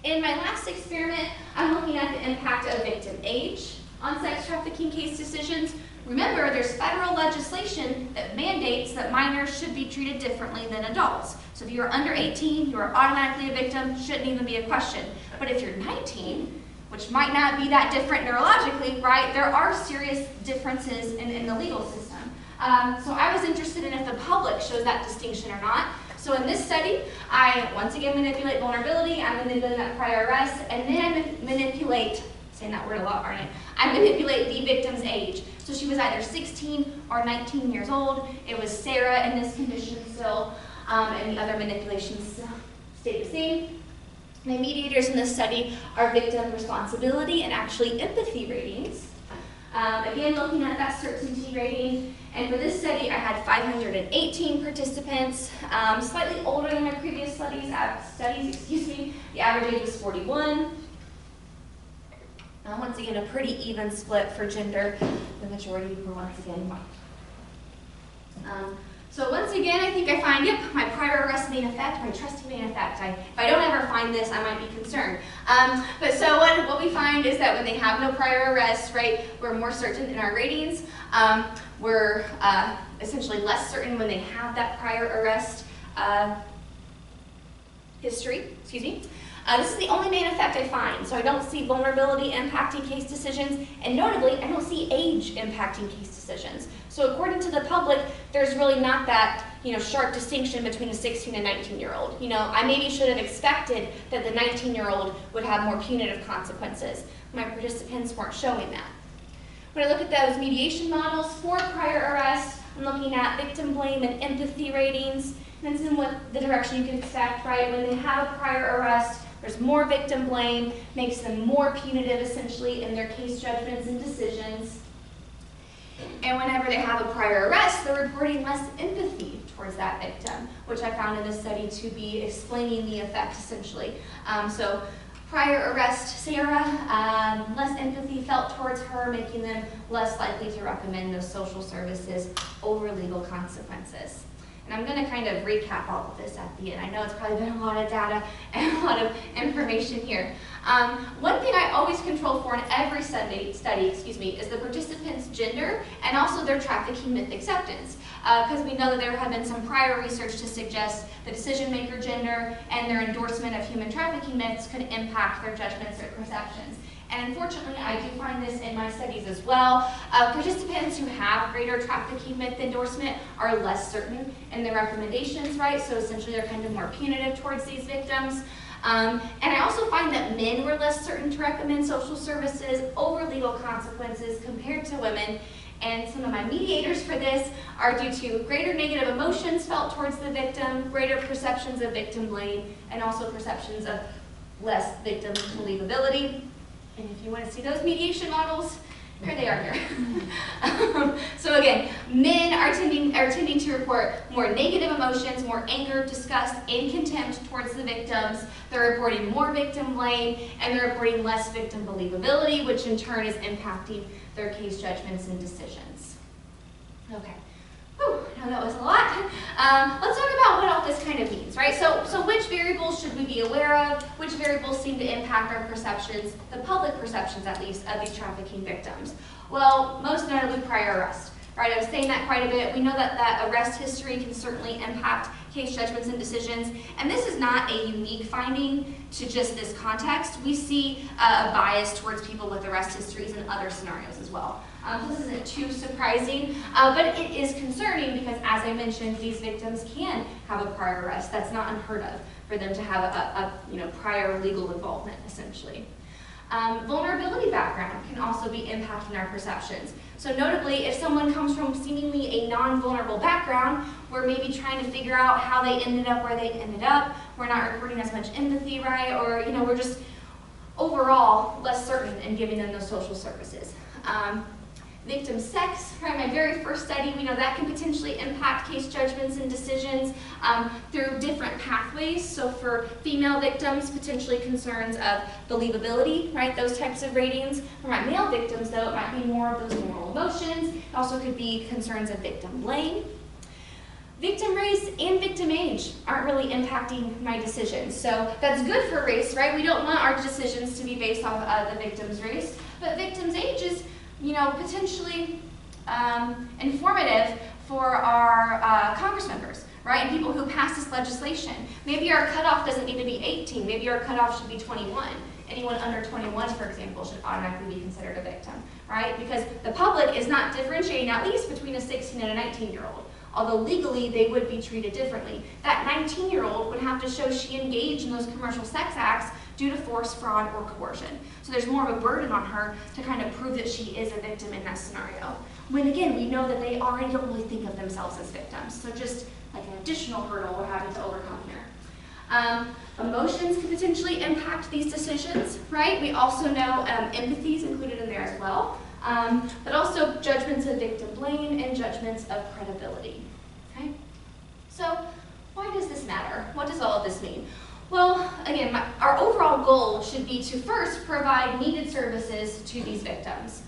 S5: In my last experiment, I'm looking at the impact of victim age on sex trafficking case decisions. Remember, there's federal legislation that mandates that minors should be treated differently than adults. So if you are under 18, you are automatically a victim, shouldn't even be a question. But if you're 19, which might not be that different neurologically, right, there are serious differences in the legal system. So I was interested in if the public shows that distinction or not. So in this study, I once again manipulate vulnerability, I manipulate that prior arrest, and then I manipulate, saying that word a lot, aren't I? I manipulate the victim's age. So she was either 16 or 19 years old. It was Sarah in this condition still, and the other manipulations stayed the same. My mediators in this study are victim responsibility and actually empathy ratings. Again, looking at that certainty rating. And for this study, I had 518 participants, slightly older than my previous studies. The average age was 41. Once again, a pretty even split for gender. The majority were once again white. So once again, I think I find, yep, my prior arrest main effect, my trusting main effect. If I don't ever find this, I might be concerned. But so what we find is that when they have no prior arrest, right, we're more certain in our ratings. were essentially less certain when they have that prior arrest history. Excuse me. This is the only main effect I find, so I don't see vulnerability impacting case decisions, and notably, I don't see age impacting case decisions. So according to the public, there's really not that sharp distinction between a 16 and 19-year-old. I maybe should have expected that the 19-year-old would have more punitive consequences. My participants weren't showing that. When I look at those mediation models for prior arrest, I'm looking at victim blame and empathy ratings, and this is what the direction you can expect, right? When they have a prior arrest, there's more victim blame, makes them more punitive essentially in their case judgments and decisions. And whenever they have a prior arrest, they're reporting less empathy towards that victim, which I found in this study to be explaining the effect essentially. So prior arrest Sarah, less empathy felt towards her, making them less likely to recommend those social services over legal consequences. And I'm going to kind of recap all of this at the end. I know it's probably been a lot of data and a lot of information here. One thing I always control for in every study, is the participants' gender and also their trafficking myth acceptance. Because we know that there have been some prior research to suggest the decision-maker gender and their endorsement of human trafficking myths could impact their judgments or perceptions. And unfortunately, I do find this in my studies as well. Participants who have greater trafficking myth endorsement are less certain in their recommendations, right? So essentially, they're kind of more punitive towards these victims. And I also find that men were less certain to recommend social services over legal consequences compared to women. And some of my mediators for this are due to greater negative emotions felt towards the victim, greater perceptions of victim blame, and also perceptions of less victim believability. And if you want to see those mediation models, here they are here. So again, men are tending to report more negative emotions, more anger, disgust, and contempt towards the victims. They're reporting more victim blame, and they're reporting less victim believability, which in turn is impacting their case judgments and decisions. Okay. Whew, I know that was a lot. Let's talk about what all this kind of means, right? So which variables should we be aware of? Which variables seem to impact our perceptions, the public perceptions at least, of these trafficking victims? Well, most notably prior arrest, right? I was saying that quite a bit. We know that that arrest history can certainly impact case judgments and decisions, and this is not a unique finding to just this context. We see a bias towards people with arrest histories in other scenarios as well. This isn't too surprising, but it is concerning because, as I mentioned, these victims can have a prior arrest. That's not unheard of for them to have a prior legal involvement, essentially. Vulnerability background can also be impacting our perceptions. So notably, if someone comes from seemingly a non-vulnerable background, we're maybe trying to figure out how they ended up where they ended up, we're not reporting as much empathy, right? Or we're just overall less certain in giving them those social services. Victim sex, right? My very first study, we know that can potentially impact case judgments and decisions through different pathways. So for female victims, potentially concerns of believability, right? Those types of ratings. For my male victims, though, it might be more of those moral emotions. It also could be concerns of victim blame. Victim race and victim age aren't really impacting my decisions. So that's good for race, right? We don't want our decisions to be based off the victim's race, but victim's age is potentially informative for our Congress members, right? And people who pass this legislation. Maybe our cutoff doesn't need to be 18. Maybe our cutoff should be 21. Anyone under 21, for example, should automatically be considered a victim, right? Because the public is not differentiating, at least between a 16 and a 19-year-old. Although legally they would be treated differently. That 19-year-old would have to show she engaged in those commercial sex acts due to force, fraud, or coercion. So there's more of a burden on her to kind of prove that she is a victim in that scenario. When again, we know that they already don't really think of themselves as victims. So just like an additional hurdle we're having to overcome here. Emotions can potentially impact these decisions, right? We also know empathy is included in there as well. But also judgments of victim blame and judgments of credibility. Okay? So why does this matter? What does all of this mean? Well, again, our overall goal should be to first provide needed services to these victims.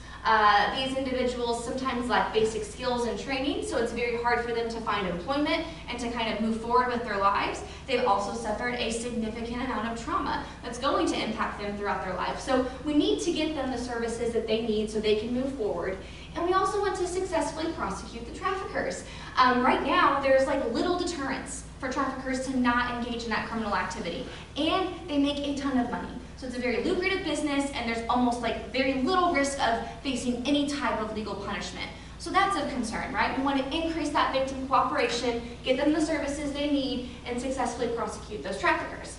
S5: These individuals sometimes lack basic skills and training, so it's very hard for them to find employment and to kind of move forward with their lives. They've also suffered a significant amount of trauma that's going to impact them throughout their life. So we need to get them the services that they need so they can move forward. And we also want to successfully prosecute the traffickers. Right now, there's like little deterrence for traffickers to not engage in that criminal activity. And they make a ton of money. So it's a very lucrative business, and there's almost like very little risk of facing any type of legal punishment. So that's of concern, right? We want to increase that victim cooperation, get them the services they need, and successfully prosecute those traffickers.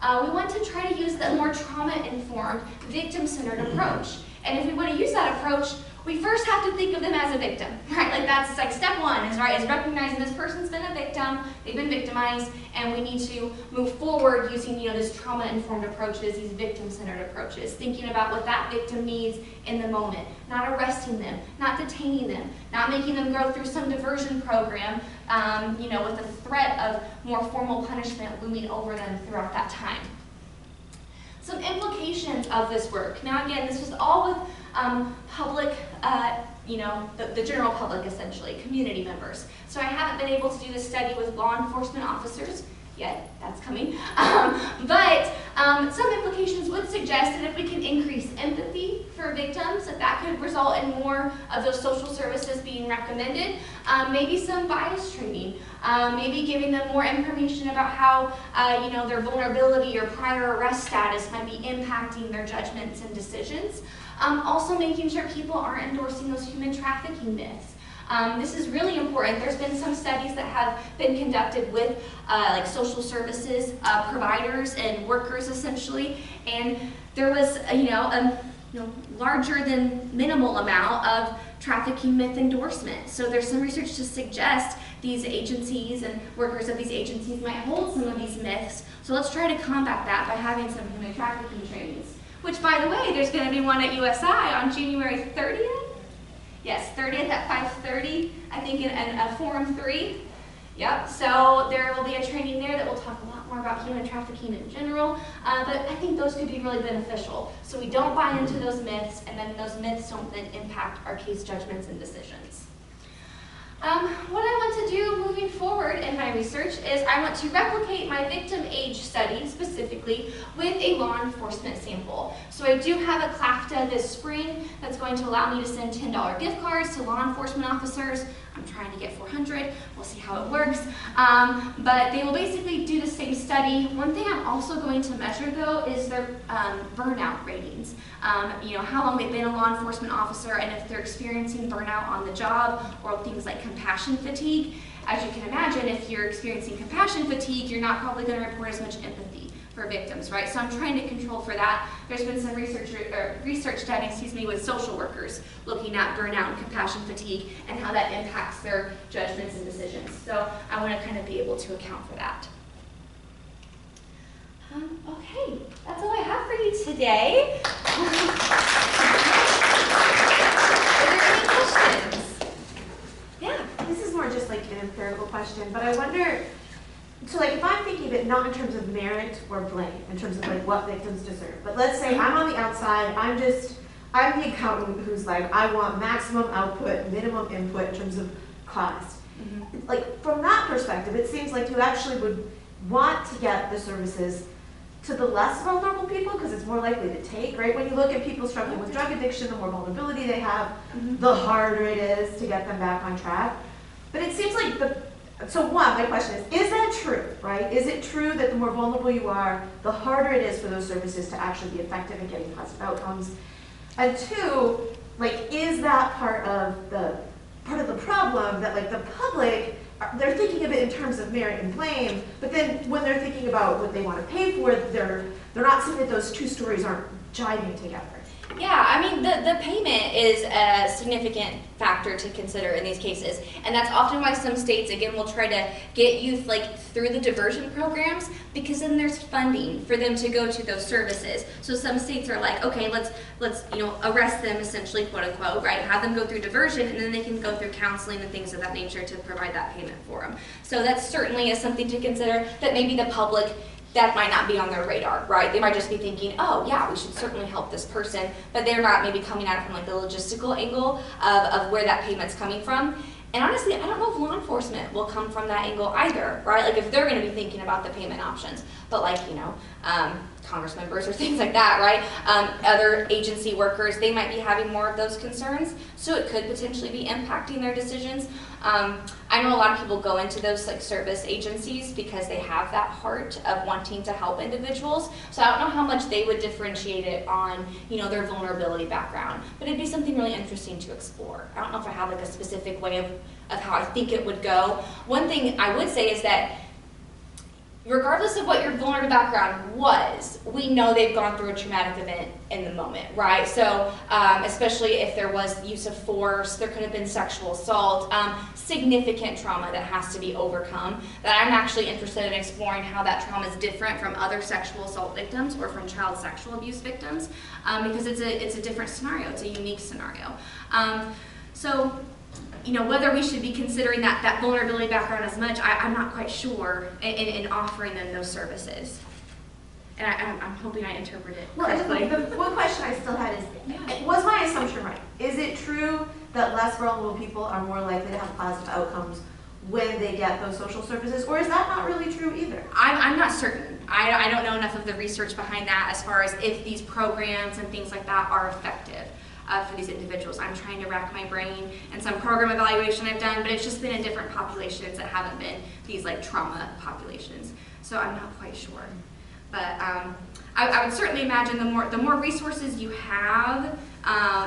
S5: We want to try to use the more trauma-informed, victim-centered approach. And if we want to use that approach, we first have to think of them as a victim, right? Like that's like step one is recognizing this person's been a victim, they've been victimized, and we need to move forward using this trauma-informed approaches, these victim-centered approaches, thinking about what that victim needs in the moment, not arresting them, not detaining them, not making them go through some diversion program, with the threat of more formal punishment looming over them throughout that time. Some implications of this work. Now again, this was all with public, the general public essentially, community members. So I haven't been able to do this study with law enforcement officers yet, that's coming. But some implications would suggest that if we can increase empathy for victims, that could result in more of those social services being recommended. Maybe some bias training, maybe giving them more information about how their vulnerability or prior arrest status might be impacting their judgments and decisions. Also making sure people aren't endorsing those human trafficking myths. This is really important. There's been some studies that have been conducted with like social services providers and workers essentially, and there was a larger than minimal amount of trafficking myth endorsement. So there's some research to suggest these agencies and workers of these agencies might hold some of these myths. So let's try to combat that by having some human trafficking trainings. Which, by the way, there's going to be one at USI on January 30th. Yes, 30th at 5:30, I think, in Forum 3. Yep, so there will be a training there that will talk a lot more about human trafficking in general, but I think those could be really beneficial. So we don't buy into those myths, and then those myths don't then impact our case judgments and decisions. What I want to do moving forward in my research is I want to replicate my victim age study specifically with a law enforcement sample. So I do have a CLAFTA this spring that's going to allow me to send $10 gift cards to law enforcement officers. I'm trying to get 400. We'll see how it works. But they will basically do the same study. One thing I'm also going to measure though is their burnout ratings. How long they've been a law enforcement officer and if they're experiencing burnout on the job or things like compassion fatigue. As you can imagine, if you're experiencing compassion fatigue, you're not probably going to report as much empathy for victims, right? So I'm trying to control for that. There's been some research done, with social workers looking at burnout and compassion fatigue and how that impacts their judgments and decisions. So I want to kind of be able to account for that. Okay, that's all I have for you today. Are there any questions?
S4: Yeah, this is more just like an empirical question, but I wonder, so like if I'm thinking of it not in terms of merit or blame, in terms of like what victims deserve, but let's say I'm on the outside, I'm the accountant who's like, I want maximum output, minimum input in terms of cost. Mm-hmm. Like from that perspective, it seems like you actually would want to get the services to the less vulnerable people because it's more likely to take, right? When you look at people struggling with drug addiction, the more vulnerability they have, mm-hmm. the harder it is to get them back on track. But it seems like my question is that true, right? Is it true that the more vulnerable you are, the harder it is for those services to actually be effective in getting positive outcomes? And two, like, is that part of the problem that like the public, they're thinking of it in terms of merit and blame, but then when they're thinking about what they want to pay for, they're not seeing that those two stories aren't jiving together.
S5: Yeah, I mean, the payment is a significant factor to consider in these cases, and that's often why some states, again, will try to get youth like through the diversion programs, because then there's funding for them to go to those services. So some states are like, okay, let's arrest them essentially, quote unquote, right? Have them go through diversion, and then they can go through counseling and things of that nature to provide that payment for them. So that certainly is something to consider that maybe the public, that might not be on their radar, right? They might just be thinking, oh yeah, we should certainly help this person, but they're not maybe coming at it from like the logistical angle of where that payment's coming from. And honestly, I don't know if law enforcement will come from that angle either, right? Like if they're gonna be thinking about the payment options, but like, Congress members or things like that, right? Other agency workers, they might be having more of those concerns, so it could potentially be impacting their decisions. I know a lot of people go into those like service agencies because they have that heart of wanting to help individuals. So I don't know how much they would differentiate it on, you know, their vulnerability background, but it'd be something really interesting to explore. I don't know if I have like a specific way of how I think it would go. One thing I would say is that regardless of what your vulnerable background was, we know they've gone through a traumatic event in the moment, right? So especially if there was use of force, there could have been sexual assault, significant trauma that has to be overcome, that I'm actually interested in exploring how that trauma is different from other sexual assault victims or from child sexual abuse victims, because it's a different scenario, it's a unique scenario. So, you know, whether we should be considering that vulnerability background as much, I'm not quite sure in offering them those services. And I'm hoping I interpret it correctly.
S4: Well, the one question I still had is, was my assumption right? Is it true that less vulnerable people are more likely to have positive outcomes when they get those social services, or is that not really true either?
S5: I'm not certain. I don't know enough of the research behind that as far as if these programs and things like that are effective. For these individuals. I'm trying to rack my brain and some program evaluation I've done, but it's just been in different populations that haven't been these like trauma populations. So I'm not quite sure. But I would certainly imagine the more resources you have,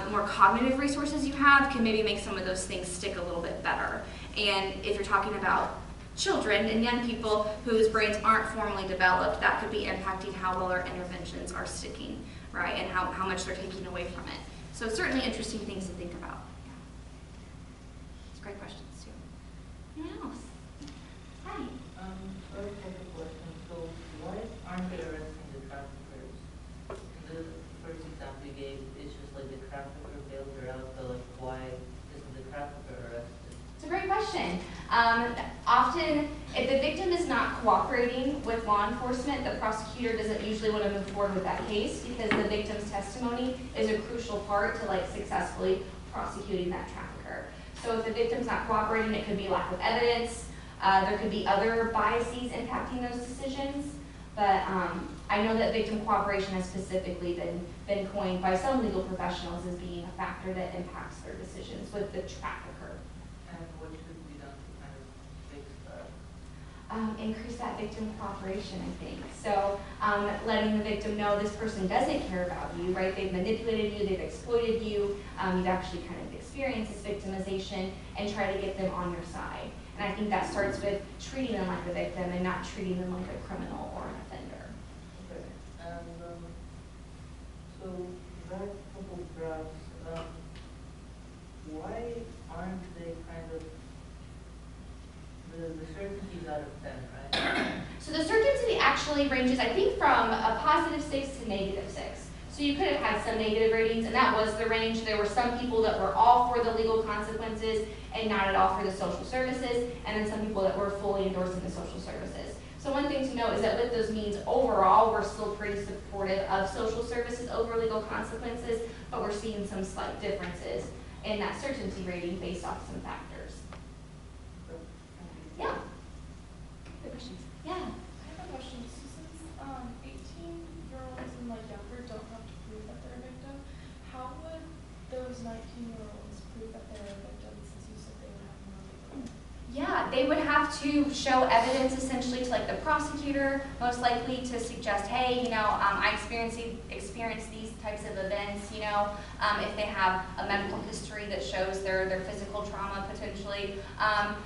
S5: more cognitive resources you have, can maybe make some of those things stick a little bit better. And if you're talking about children and young people whose brains aren't formally developed, that could be impacting how well our interventions are sticking, right? And how much they're taking away from it. So certainly interesting things to think about. Yeah. It's great questions too. Anyone else? Hi.
S6: First I have a question. So why aren't they arresting the traffickers? The first example you gave, it's just like the trafficker bails her out, but like why isn't the trafficker arrested?
S5: It's a great question. Often, if the victim is not cooperating with law enforcement, the prosecutor doesn't usually want to move forward with that case because the victim's testimony is a crucial part to like successfully prosecuting that trafficker. So if the victim's not cooperating, it could be lack of evidence. There could be other biases impacting those decisions. But I know that victim cooperation has specifically been coined by some legal professionals as being a factor that impacts their decisions with the trafficker.
S6: And what should be done to kind of fix that?
S5: Increase that victim cooperation, I think. So letting the victim know this person doesn't care about you, right? They've manipulated you, they've exploited you, you've actually kind of experienced this victimization, and try to get them on your side. And I think that starts with treating them like a victim and not treating them like a criminal or an offender.
S6: Okay. And so that couple graphs, why aren't they kind of the certainty's out of 10, right?
S5: So the certainty actually ranges, I think, from a +6 to -6. So you could have had some negative ratings, and that was the range. There were some people that were all for the legal consequences and not at all for the social services, and then some people that were fully endorsing the social services. So one thing to note is that with those means, overall, we're still pretty supportive of social services over legal consequences, but we're seeing some slight differences in that certainty rating based off some factors. Yeah. Good questions. Yeah.
S7: I have a question. So since 18-year-olds and like younger don't have to prove that they're a victim, how would those 19-year-olds prove that they're a victim since you said they would have more legal?
S5: Yeah, they would have to show evidence essentially to like the prosecutor, most likely to suggest, hey, you know, I experienced these types of events, you know, if they have a medical history that shows their physical trauma potentially.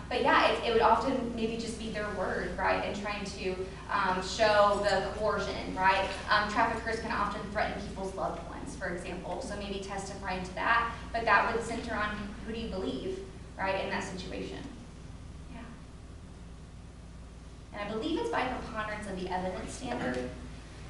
S5: But yeah, it would often maybe just be their word, right, and trying to show the coercion, right? Traffickers can often threaten people's loved ones, for example, so maybe testifying to that, but that would center on who do you believe, right, in that situation. And I believe it's by preponderance of the evidence standard,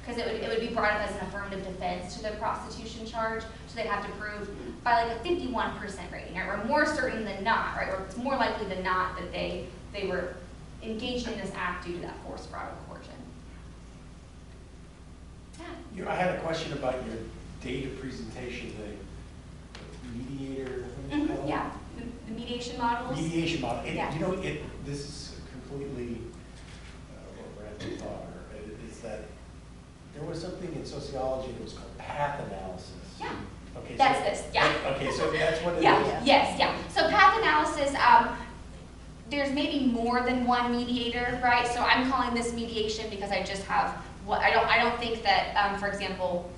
S5: because it would be brought up as an affirmative defense to the prostitution charge, so they'd have to prove by like a 51% rating, right? We're more certain than not, right? Or it's more likely than not that they were engaged in this act due to that force, fraud, or coercion. Yeah.
S8: I had a question about your data presentation, the mediator.
S5: Yeah, the mediation models.
S8: Mediation model.
S5: Yeah.
S8: You know, this is completely what Brad thought, is that there was something in sociology that was called path analysis.
S5: Yeah.
S8: Okay,
S5: That's
S8: so,
S5: this, yeah.
S8: Okay, so that's what it is.
S5: Yeah, yes, yeah. So path analysis, there's maybe more than one mediator, right? So I'm calling this mediation because I just have what I don't think that, for example,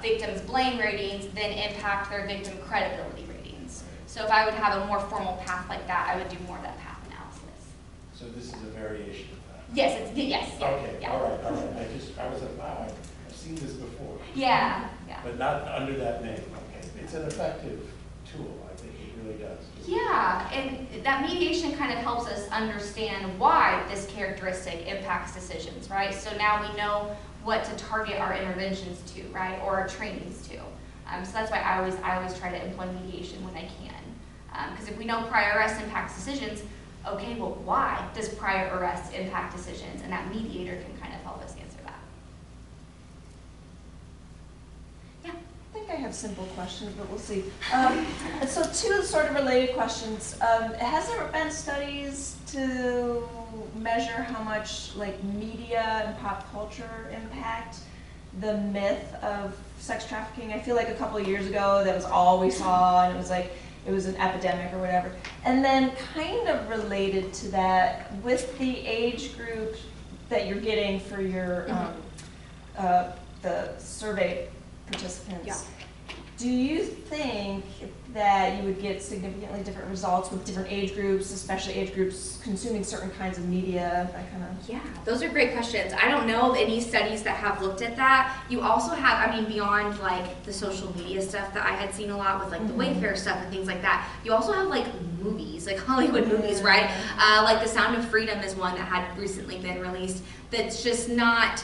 S5: victims' blame ratings then impact their victim credibility ratings. So if I would have a more formal path like that, I would do more of that path analysis.
S8: So this is a variation of that.
S5: Yes, yes, yeah,
S8: Okay,
S5: yeah.
S8: all right. I was like, wow, I've seen this before.
S5: Yeah, yeah.
S8: But not under that name, okay. It's an effective tool, I think it really does.
S5: Yeah, and that mediation kind of helps us understand why this characteristic impacts decisions, right? So now we know what to target our interventions to, right, or our trainings to. So that's why I always try to employ mediation when I can. Because if we know prior arrest impacts decisions, okay, well, why does prior arrest impact decisions? And that mediator can kind of help us answer that. Yeah.
S9: I think I have simple questions, but we'll see. So two sort of related questions. Has there been studies to measure how much like media and pop culture impact the myth of sex trafficking? I feel like a couple of years ago that was all we saw, and it was like it was an epidemic or whatever. And then kind of related to that, with the age group that you're getting for your the survey participants,
S5: Yeah.
S9: do you think that you would get significantly different results with different age groups, especially age groups consuming certain kinds of media, that kind of?
S5: Yeah, those are great questions. I don't know of any studies that have looked at that. You also have, I mean, beyond like the social media stuff that I had seen a lot with like the Wayfair stuff and things like that, you also have like movies, like Hollywood movies, right? Like The Sound of Freedom is one that had recently been released that's just not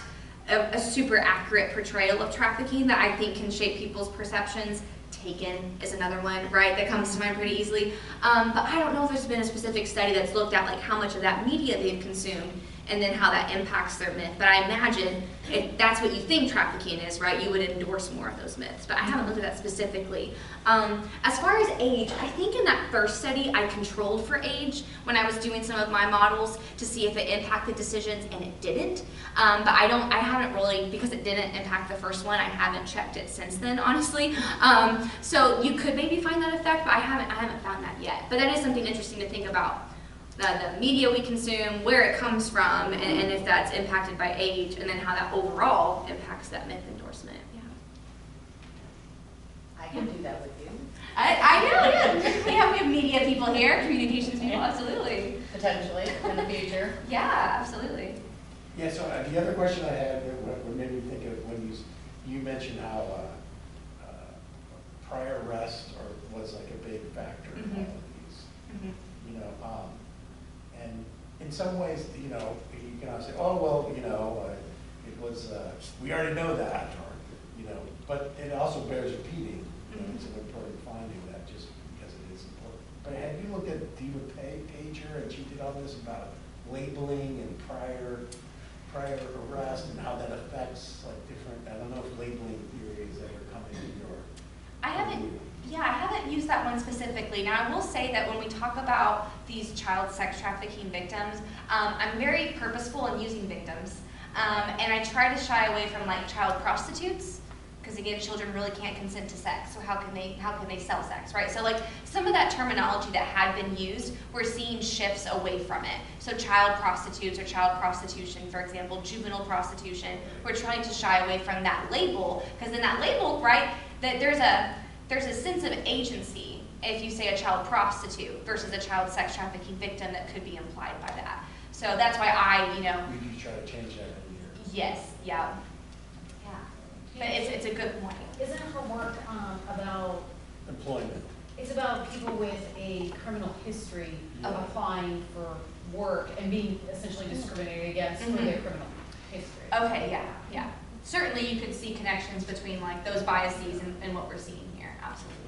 S5: a super accurate portrayal of trafficking that I think can shape people's perceptions. Taken is another one, right, that comes to mind pretty easily. But I don't know if there's been a specific study that's looked at like how much of that media they've consumed and then how that impacts their myth. But I imagine if that's what you think trafficking is, right, you would endorse more of those myths. But I haven't looked at that specifically. As far as age, I think in that first study I controlled for age when I was doing some of my models to see if it impacted decisions, and it didn't. But I haven't really, because it didn't impact the first one, I haven't checked it since then, honestly. So you could maybe find that effect, but I haven't found that yet. But that is something interesting to think about. The media we consume, where it comes from, and if that's impacted by age, and then how that overall impacts that myth endorsement. Yeah.
S6: I can do that with you.
S5: I know, yeah. We have media people here, communications people, absolutely.
S6: Potentially, in the future.
S5: Yeah, absolutely.
S8: Yeah, so the other question I had, what made me think of when you mentioned how prior arrest was like a big factor in all of these. You know, and in some ways, you know, you can say, oh, well, you know, it was, we already know that, or, you know, but it also bears repeating. You know, it's an important finding that just because it is important. But have you looked at Diva Pager, and she did all this about labeling and prior arrest and how that affects like different, I don't know if labeling theories that are coming in your.
S5: I haven't used that one specifically. Now, I will say that when we talk about these child sex trafficking victims, I'm very purposeful in using victims. And I try to shy away from like child prostitutes, because again, children really can't consent to sex, so how can they sell sex, right? So like some of that terminology that had been used, we're seeing shifts away from it. So child prostitutes or child prostitution, for example, juvenile prostitution, we're trying to shy away from that label, because in that label, right, that there's a sense of agency if you say a child prostitute versus a child sex trafficking victim that could be implied by that. So that's why I, you know.
S8: You try to change that every year.
S5: Yes, yeah. But it's a good point.
S1: Isn't her work about
S8: Employment.
S1: It's about people with a criminal history of applying for work and being essentially discriminated against for their criminal history.
S5: Okay, yeah. Certainly you could see connections between like those biases and what we're seeing here, absolutely.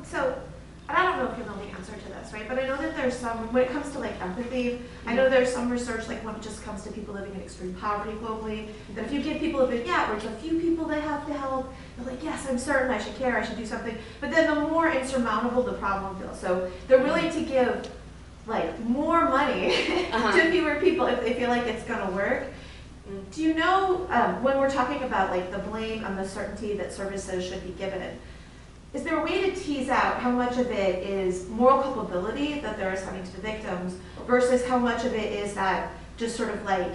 S4: So, and I don't know if you know the answer to this, right? But I know that there's some, when it comes to like empathy, I know there's some research, like when it just comes to people living in extreme poverty globally, that if you give people a vignette where it's a few people they have to help, they're like, yes, I'm certain I should care, I should do something. But then the more insurmountable the problem feels. So they're willing to give like more money to fewer people if they feel like it's gonna work. Do you know, when we're talking about like the blame and the certainty that services should be given, is there a way to tease out how much of it is moral culpability that they're assigning to the victims versus how much of it is that just sort of like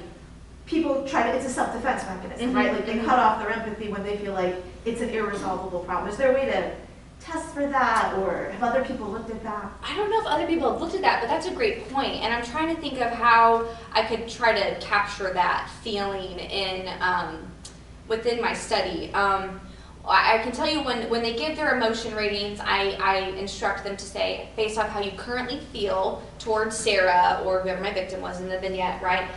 S4: people try to, it's a self-defense mechanism, right? Like they cut off their empathy when they feel like it's an irresolvable problem. Is there a way to test for that, or have other people looked at that?
S5: I don't know if other people have looked at that, but that's a great point. And I'm trying to think of how I could try to capture that feeling in within my study. I can tell you when they give their emotion ratings, I instruct them to say, based off how you currently feel towards Sarah or whoever my victim was in the vignette, right?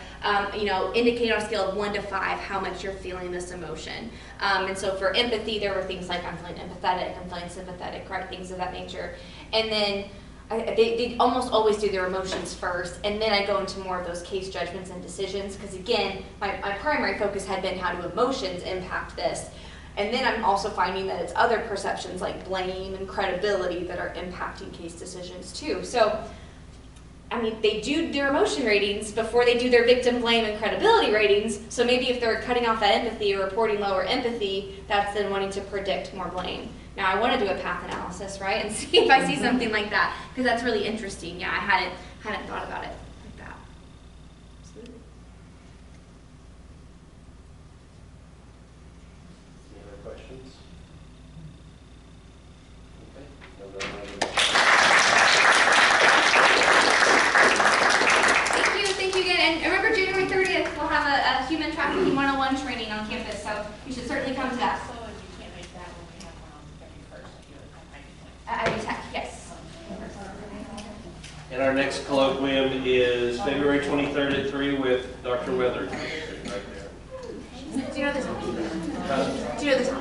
S5: You know, indicate on a scale of 1 to 5 how much you're feeling this emotion. And so for empathy, there were things like I'm feeling empathetic, I'm feeling sympathetic, right? Things of that nature. And then they almost always do their emotions first, and then I go into more of those case judgments and decisions, because again, my primary focus had been how do emotions impact this. And then I'm also finding that it's other perceptions like blame and credibility that are impacting case decisions too. So, I mean, they do their emotion ratings before they do their victim blame and credibility ratings. So maybe if they're cutting off that empathy or reporting lower empathy, that's then wanting to predict more blame. Now I want to do a path analysis, right, and see if I see something like that, because that's really interesting. Yeah, I hadn't thought about it like that. Absolutely.
S2: Any other questions? Okay.
S5: Thank you again. And remember, January 30th, we'll have a human trafficking 101 training on campus, so you should certainly come to that.
S6: So you can't make that when we have one on 31st.
S5: At Ivy Tech, yes.
S2: And our next colloquium is February 23rd at 3 with Dr. Weather. Right there.
S4: Do you know this one?
S2: Huh?
S4: Do you know this one?